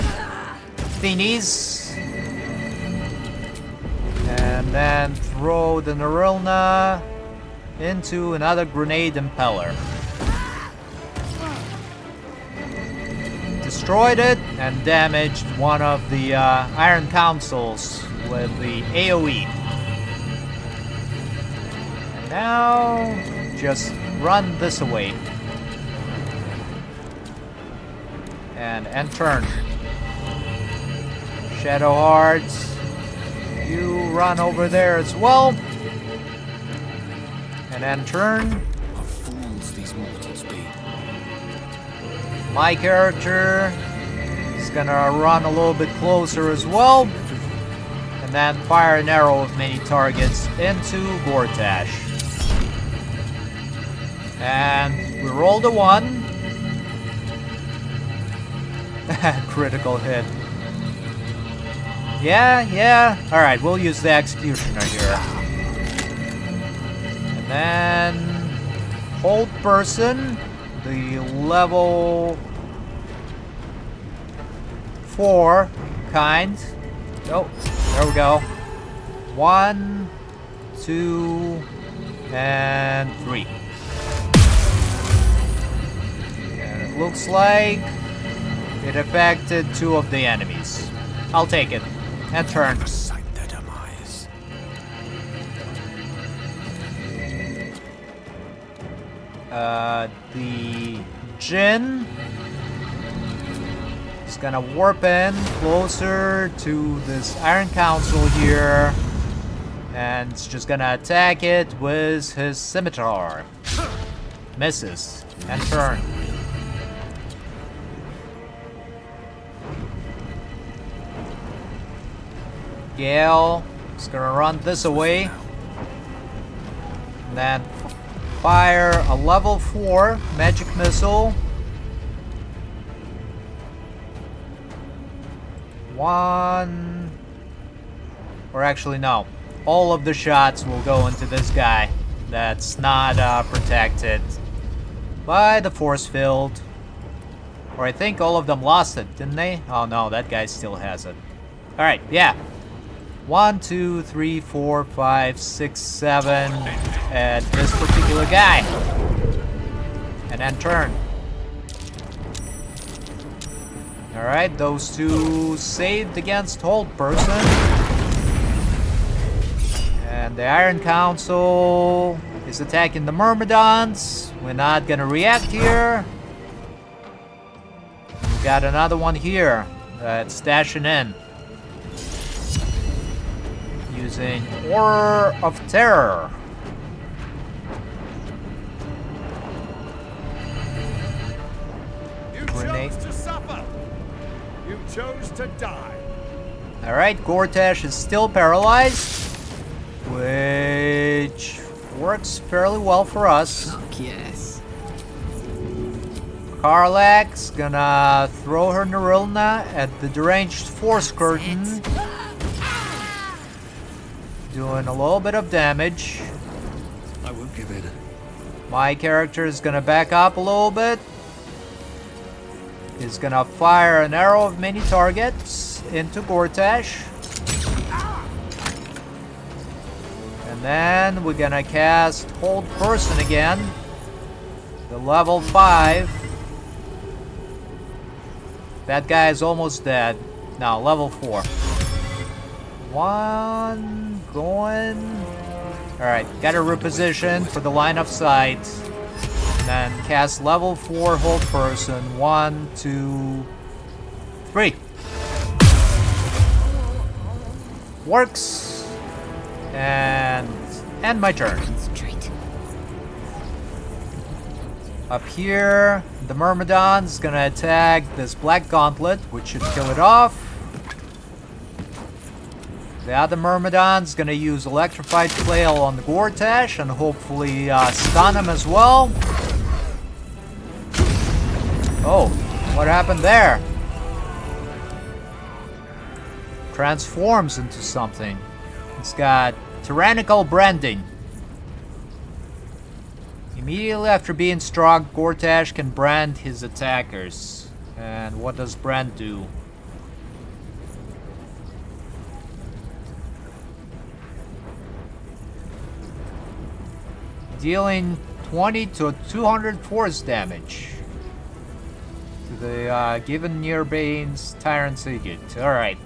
thingies. And then throw the Narilna into another grenade impeller. Destroyed it and damaged one of the Iron Councils with the AoE. And now, just run this way. And turn. Shadow Hearts, you run over there as well. And then turn. What fools these mortals be. My character is gonna run a little bit closer as well. And then fire an arrow of many targets into Gortash. And we rolled a 1. Critical hit. Yeah. Alright, we'll use the Executioner here. And then hold person, the level 4 kind. Oh, there we go. 1, 2, and 3. And it looks like it affected 2 of the enemies. I'll take it. And turn. Sight their demise. The Jinn is gonna warp in closer to this Iron Council here. And it's just gonna attack it with his scimitar. Misses. And turn. Gale is gonna run this away. And then fire a level 4 magic missile. 1. Or actually, no. All of the shots will go into this guy that's not protected by the force field. Or I think all of them lost it, didn't they? Oh no, that guy still has it. Alright, yeah. 1, 2, 3, 4, 5, 6, 7 at this particular guy. And then turn. Alright, those 2 saved against hold person. And the Iron Council is attacking the Myrmidons. We're not gonna react here. We got another one here that's dashing in. Using Horror of Terror. You Grenade. chose to suffer. You chose to die. Alright, Gortash is still paralyzed, which works fairly well for us. Fuck yes. Karlach's gonna throw her Narilna at the deranged force curtain. Doing a little bit of damage. I won't give in. My character is gonna back up a little bit. He's gonna fire an arrow of many targets into Gortash. And then we're gonna cast Hold Person again. The level 5. That guy is almost dead. Now, level 4. 1 going. Alright, gotta reposition for the line of sight. And then cast level 4 hold person. 1, 2, 3. Works. And end my turn. Up here, the Myrmidon's gonna attack this Black Gauntlet, which should kill it off. The other Myrmidon's gonna use Electrified Flail on the Gortash and hopefully stun him as well. Oh, what happened there? Transforms into something. It's got tyrannical branding. Immediately after being struck, Gortash can brand his attackers. And what does brand do? Dealing 20 to 200 force damage to the given nearby's Tyrant Sigurd. Alright.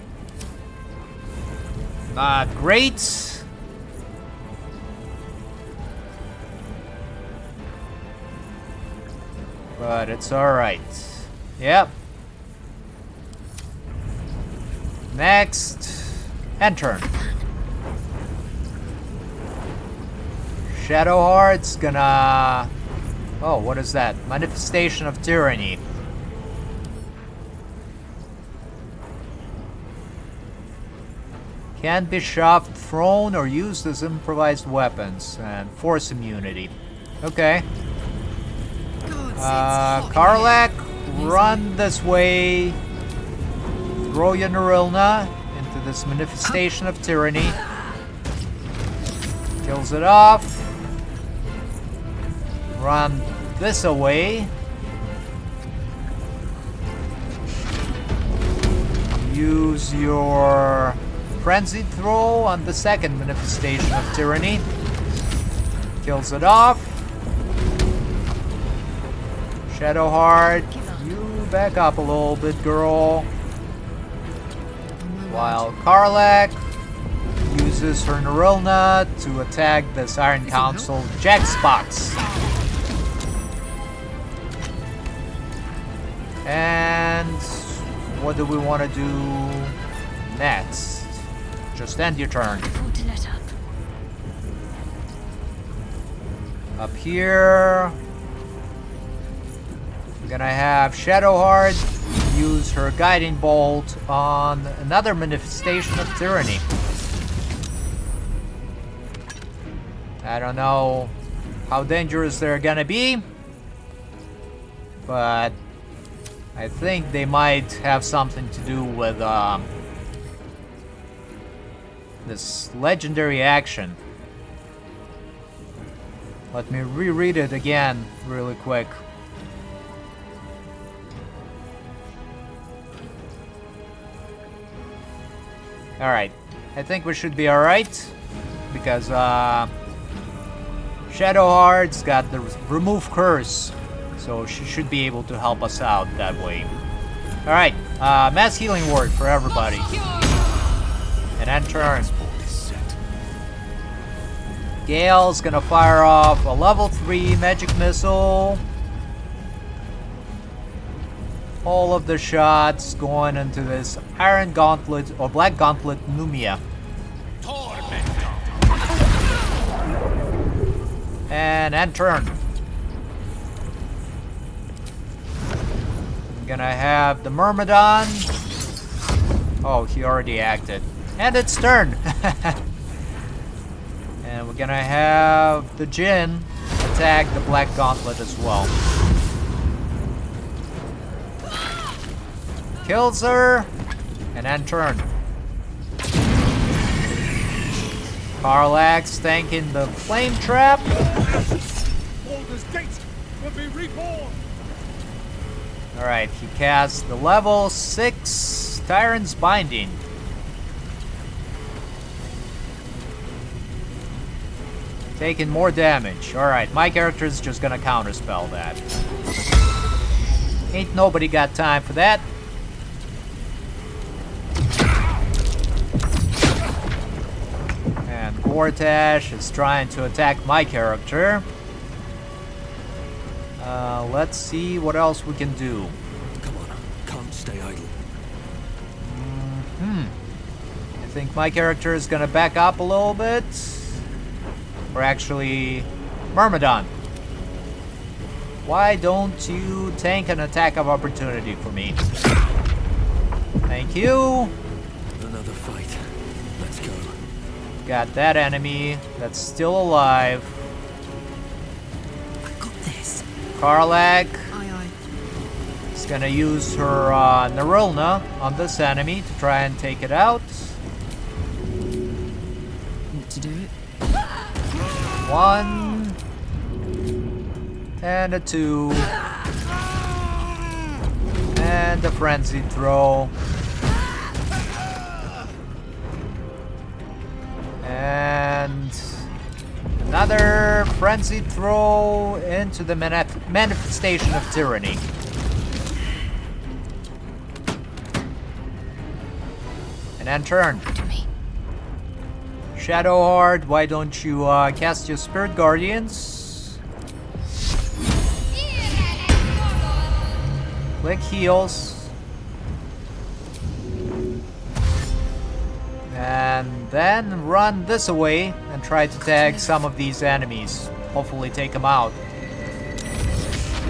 Not great. But it's alright. Yep. Next. End turn. Shadowheart's gonna... Oh, what is that? Manifestation of Tyranny. Can't be shoved, thrown, or used as improvised weapons. And force immunity. Okay. Karlach, run this way. Throw your Narilna into this manifestation of tyranny. Kills it off. Run this away. Use your frenzied throw on the second manifestation of tyranny. Kills it off. Shadowheart, you back up a little bit, girl. While Karlach uses her Narilna to attack this Iron Council Jackspox. And what do we want to do next? Just end your turn. Up here, I'm gonna have Shadowheart use her guiding bolt on another manifestation of tyranny. I don't know how dangerous they're gonna be, but I think they might have something to do with this legendary action. Let me reread it again really quick. Alright, I think we should be alright, because Shadowheart's got the remove curse, so she should be able to help us out that way. Alright, mass healing word for everybody. And end turn. Gale's gonna fire off a level 3 magic missile. All of the shots going into this Iron Gauntlet or Black Gauntlet Numia. And end turn. I'm gonna have the Myrmidon. Oh, he already acted. And it's turn. And we're gonna have the Djinn attack the Black Gauntlet as well. Kills her, and end turn. Karlach's tanking the flame trap. Baldur's Gate will be reborn. Alright, he casts the level 6 Tyrant's Binding. Taking more damage. Alright, my character's just gonna counterspell that. Ain't nobody got time for that. And Gortash is trying to attack my character. Let's see what else we can do. Come on, can't stay idle. I think my character is gonna back up a little bit. Or actually, Myrmidon. Why don't you tank an attack of opportunity for me? Thank you. Another fight. Let's go. Got that enemy that's still alive. I got this. Karlach Aye. is gonna use her Narilna on this enemy to try and take it out. Want to do it? 1 and a 2 and a frenzied throw and another frenzied throw into the manifestation of tyranny. And end turn. Shadowheart, why don't you cast your Spirit Guardians? Click heals. And then run this away and try to tag some of these enemies. Hopefully take them out.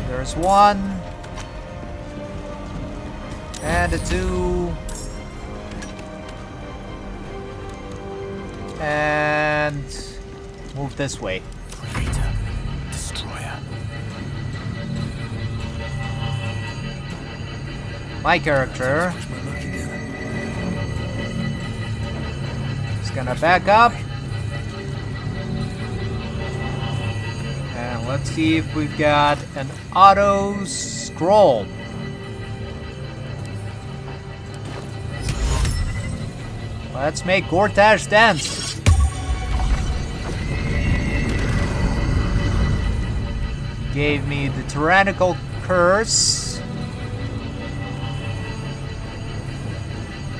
There's one. And a two. And move this way. Creator, destroyer. My character is gonna back up. And let's see if we've got an auto scroll. Let's make Gortash dance. Gave me the tyrannical curse.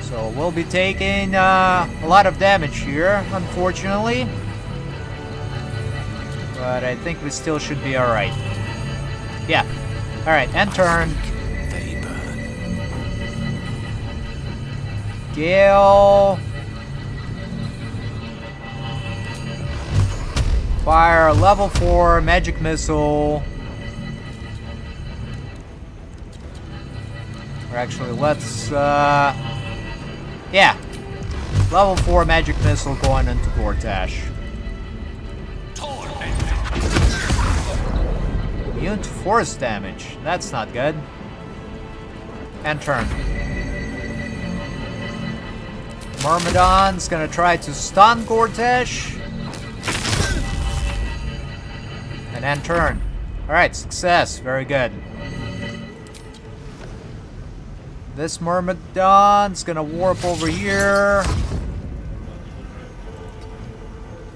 So we'll be taking a lot of damage here, unfortunately. But I think we still should be alright. Yeah. Alright, and turn. They burn. Gale. Fire level 4 magic missile. Or actually, let's yeah. Level 4 magic missile going into Gortash. Immune to force damage. That's not good. And turn. Myrmidon's gonna try to stun Gortash. And then turn. Alright, success. Very good. This Myrmidon's gonna warp over here.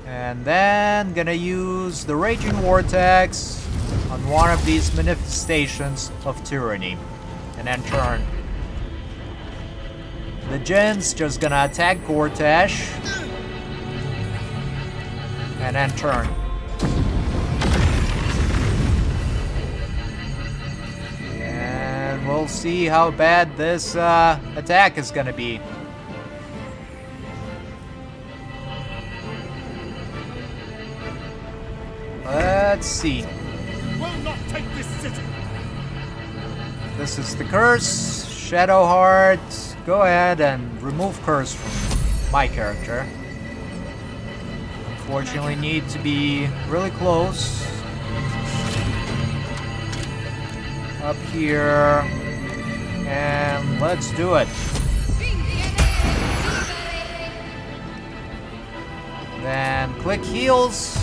And then gonna use the Raging Vortex on one of these manifestations of tyranny. And then turn. The Jin's just gonna attack Gortash. And then turn. And we'll see how bad this attack is gonna be. Let's see. Will not take this city. This is the curse. Shadowheart. Go ahead and remove curse from my character. Unfortunately, need to be really close. Up here. And let's do it. Then click heals.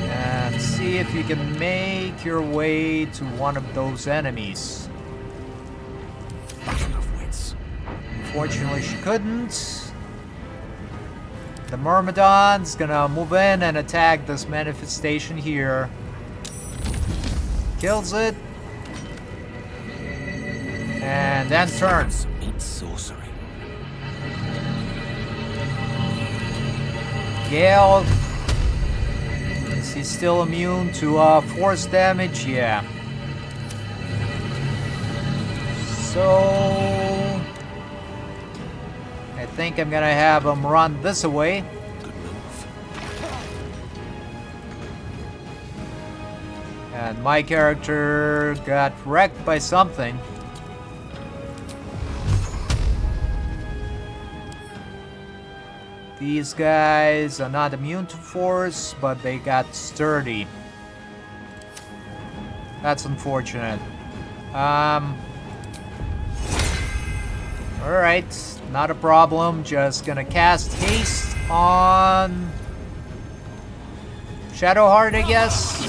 And see if you can make your way to one of those enemies. Battle of wits. Unfortunately, she couldn't. The Myrmidon's gonna move in and attack this manifestation here. Kills it. And then turns. Meets sorcery. Gale. Is he still immune to force damage? Yeah. So I think I'm gonna have him run this away. Good move. And my character got wrecked by something. These guys are not immune to force, but they got sturdy. That's unfortunate. Alright, not a problem. Just gonna cast haste on Shadowheart, I guess.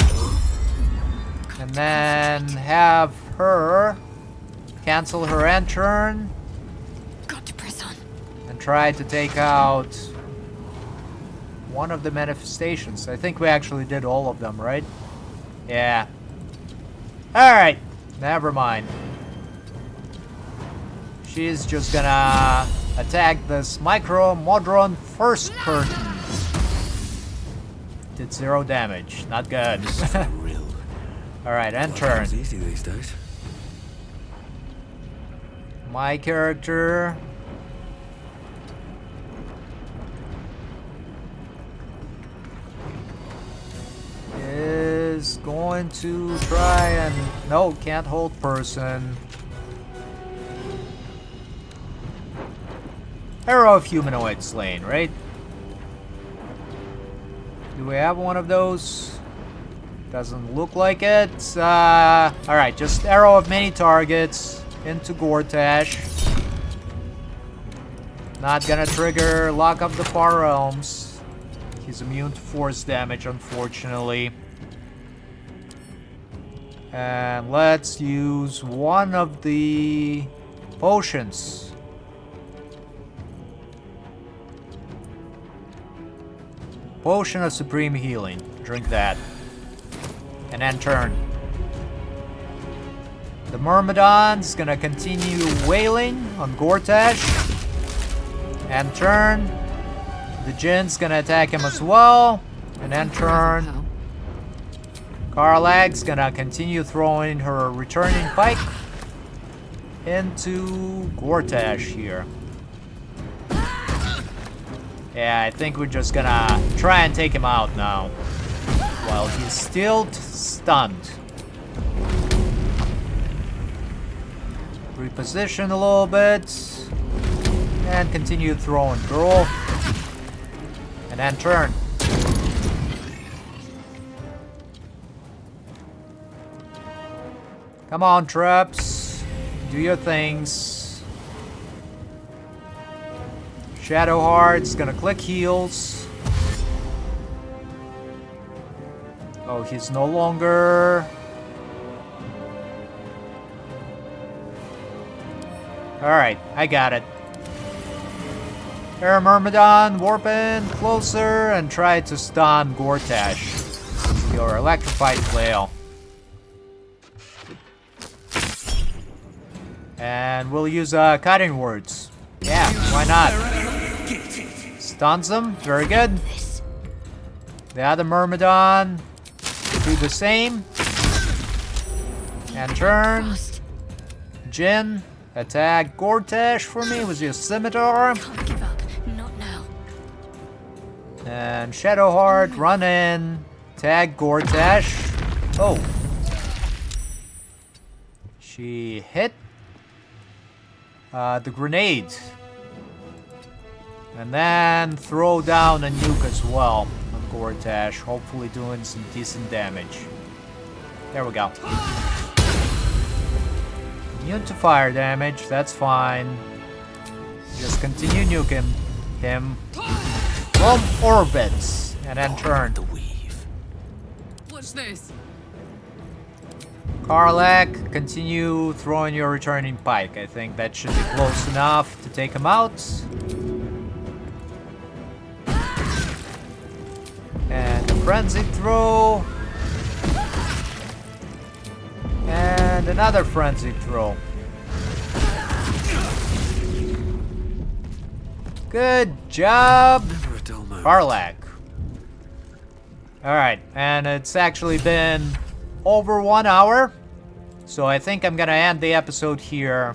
And then have her cancel her end turn. Got to press on. And try to take out one of the manifestations. I think we actually did all of them, right? Yeah. Alright, never mind. She's just gonna attack this Micro Modron first curtain. Did 0 damage. Not good. Thrill. Alright, and turn. It's easy these days. My character. Is going to try and... No, can't hold person. Arrow of humanoid slain, right? Do we have one of those? Doesn't look like it. Alright, just arrow of many targets into Gortash. Not gonna trigger lock up the far realms. He's immune to force damage, unfortunately. And let's use one of the potions. Potion of Supreme Healing. Drink that. And then turn. The Myrmidon's gonna continue wailing on Gortash. And turn. The Jinn's gonna attack him as well. And then turn. Karlach's gonna continue throwing her returning pike into Gortash here. Yeah, I think we're just gonna try and take him out now. While he's still stunned. Reposition a little bit. And continue throwing girl. And then turn. Come on, traps. Do your things. Shadowheart's gonna click heals. Oh, he's no longer... Alright, I got it. Air Myrmidon, warp in closer and try to stun Gortash with your electrified flail. And we'll use cutting words. Yeah, why not? Stuns him, very good. The other Myrmidon, do the same. And turn. Jinn, attack Gortash for me with your scimitar. Can't give up. Not now. And Shadowheart, run in. Tag Gortash. Oh. She hit the grenade. And then throw down a nuke as well on Gortash, hopefully doing some decent damage. There we go. Immune to fire damage, that's fine. Just continue nuking him from orbits and then turn. Watch this. Karlach, continue throwing your returning pike. I think that should be close enough to take him out. And a frenzied throw. And another frenzied throw. Good job, Karlach. Alright, and it's actually been over 1 hour. So I think I'm gonna end the episode here.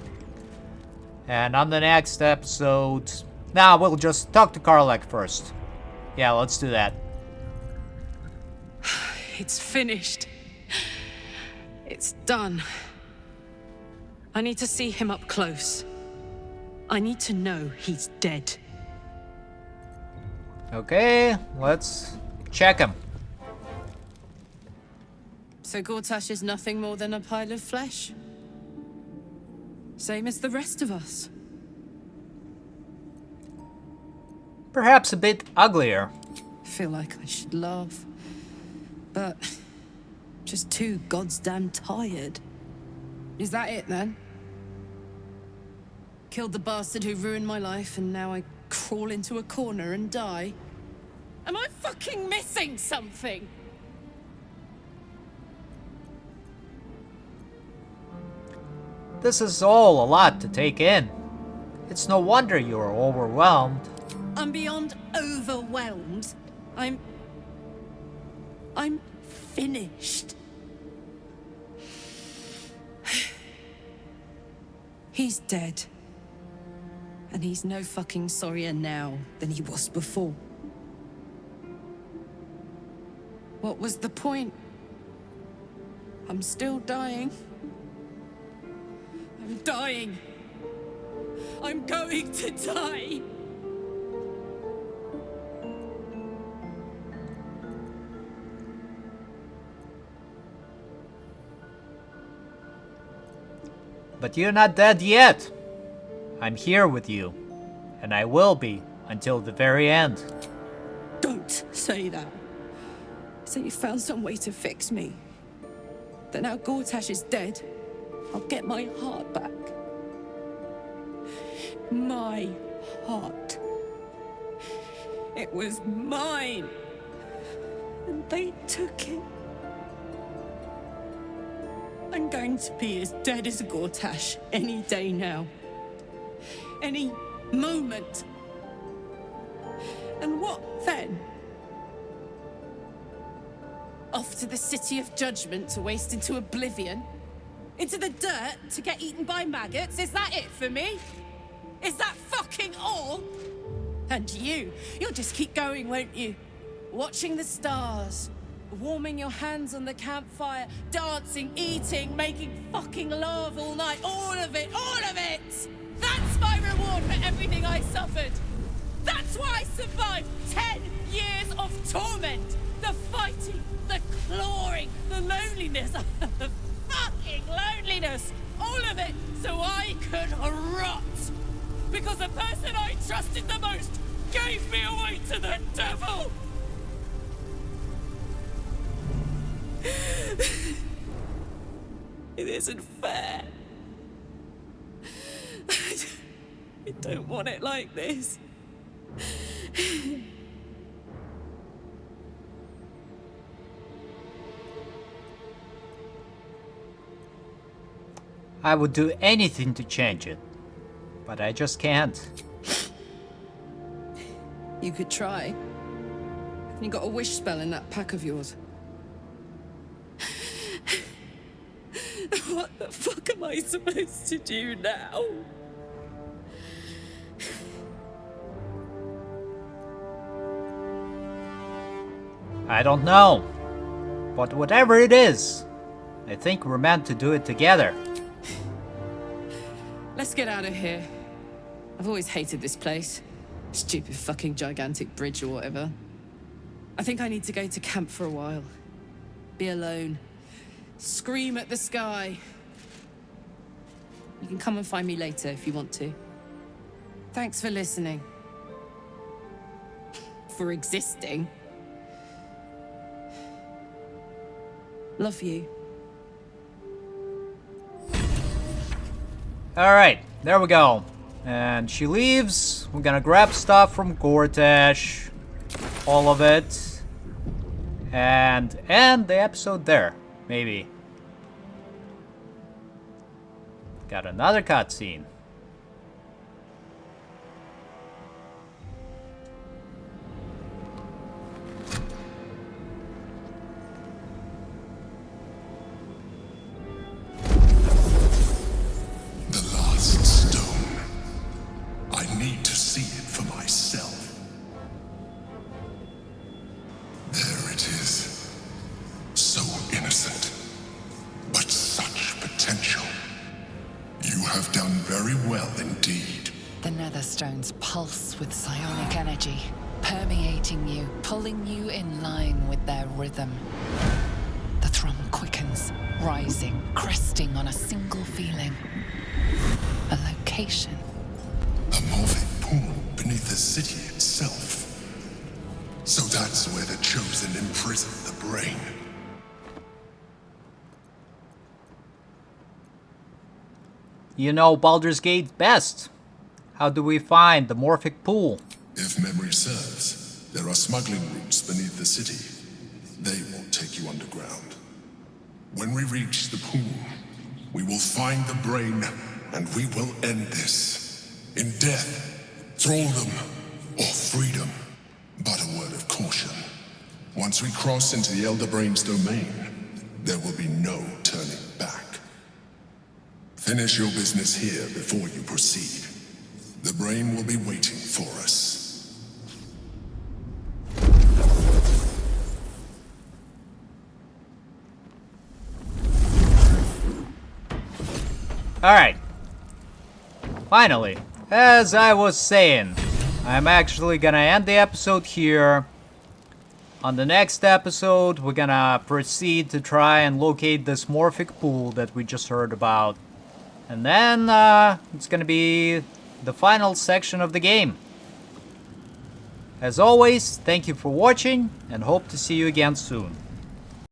And on the next episode... Nah, we'll just talk to Karlach first. Yeah, let's do that. It's finished. It's done. I need to see him up close. I need to know he's dead. Okay, let's check him. So Gortash is nothing more than a pile of flesh? Same as the rest of us? Perhaps a bit uglier. Feel like I should laugh. But... just too goddamn tired. Is that it, then? Killed the bastard who ruined my life, and now I crawl into a corner and die? Am I fucking missing something? This is all a lot to take in. It's no wonder you're overwhelmed. I'm beyond overwhelmed. I'm finished. He's dead. And he's no fucking sorrier now than he was before. What was the point? I'm still dying. I'm dying. I'm going to die. But you're not dead yet. I'm here with you, and I will be until the very end. Don't say that. Say you found some way to fix me. That now Gortash is dead, I'll get my heart back. My heart. It was mine. And they took it. I'm going to be as dead as Gortash any day now. Any moment. And what then? Off to the City of Judgment to waste into oblivion? Into the dirt to get eaten by maggots? Is that it for me? Is that fucking all? And you'll just keep going, won't you? Watching the stars, warming your hands on the campfire, dancing, eating, making fucking love all night. All of it, all of it! That's my reward for everything I suffered. That's why I survived 10 years of torment. The fighting, the clawing, the loneliness, the fucking loneliness. All of it so I could rot. Because the person I trusted the most gave me away to the devil. It isn't fair. I don't want it like this. I would do anything to change it, but I just can't. You could try. You got a wish spell in that pack of yours. What the fuck am I supposed to do now? I don't know. But whatever it is, I think we're meant to do it together. Let's get out of here. I've always hated this place. Stupid fucking gigantic bridge or whatever. I think I need to go to camp for a while. Be alone. Scream at the sky. You can come and find me later if you want to. Thanks for listening. For existing. Love you. Alright, there we go. And she leaves. We're gonna grab stuff from Gortash. All of it. And end the episode there. Maybe. Got another cutscene. The last stone. I need to see it for myself. There it is. So innocent, but such potential. You have done very well indeed. The netherstones pulse with psionic energy, permeating you, pulling you in line with their rhythm. The thrum quickens, rising, cresting on a single feeling. A location. A morphic pool beneath the city itself. So that's where the Chosen imprisoned the brain. You know Baldur's Gate best. How do we find the morphic pool? If memory serves, there are smuggling routes beneath the city. They won't take you underground. When we reach the pool, we will find the brain, and we will end this. In death, thraldom, or freedom. But a word of caution. Once we cross into the Elder Brain's domain, there will be no turning back. Finish your business here before you proceed. The brain will be waiting for us. Alright. Finally, as I was saying, I'm actually gonna end the episode here. On the next episode, we're gonna proceed to try and locate this morphic pool that we just heard about. And then, it's gonna be the final section of the game. As always, thank you for watching, and hope to see you again soon.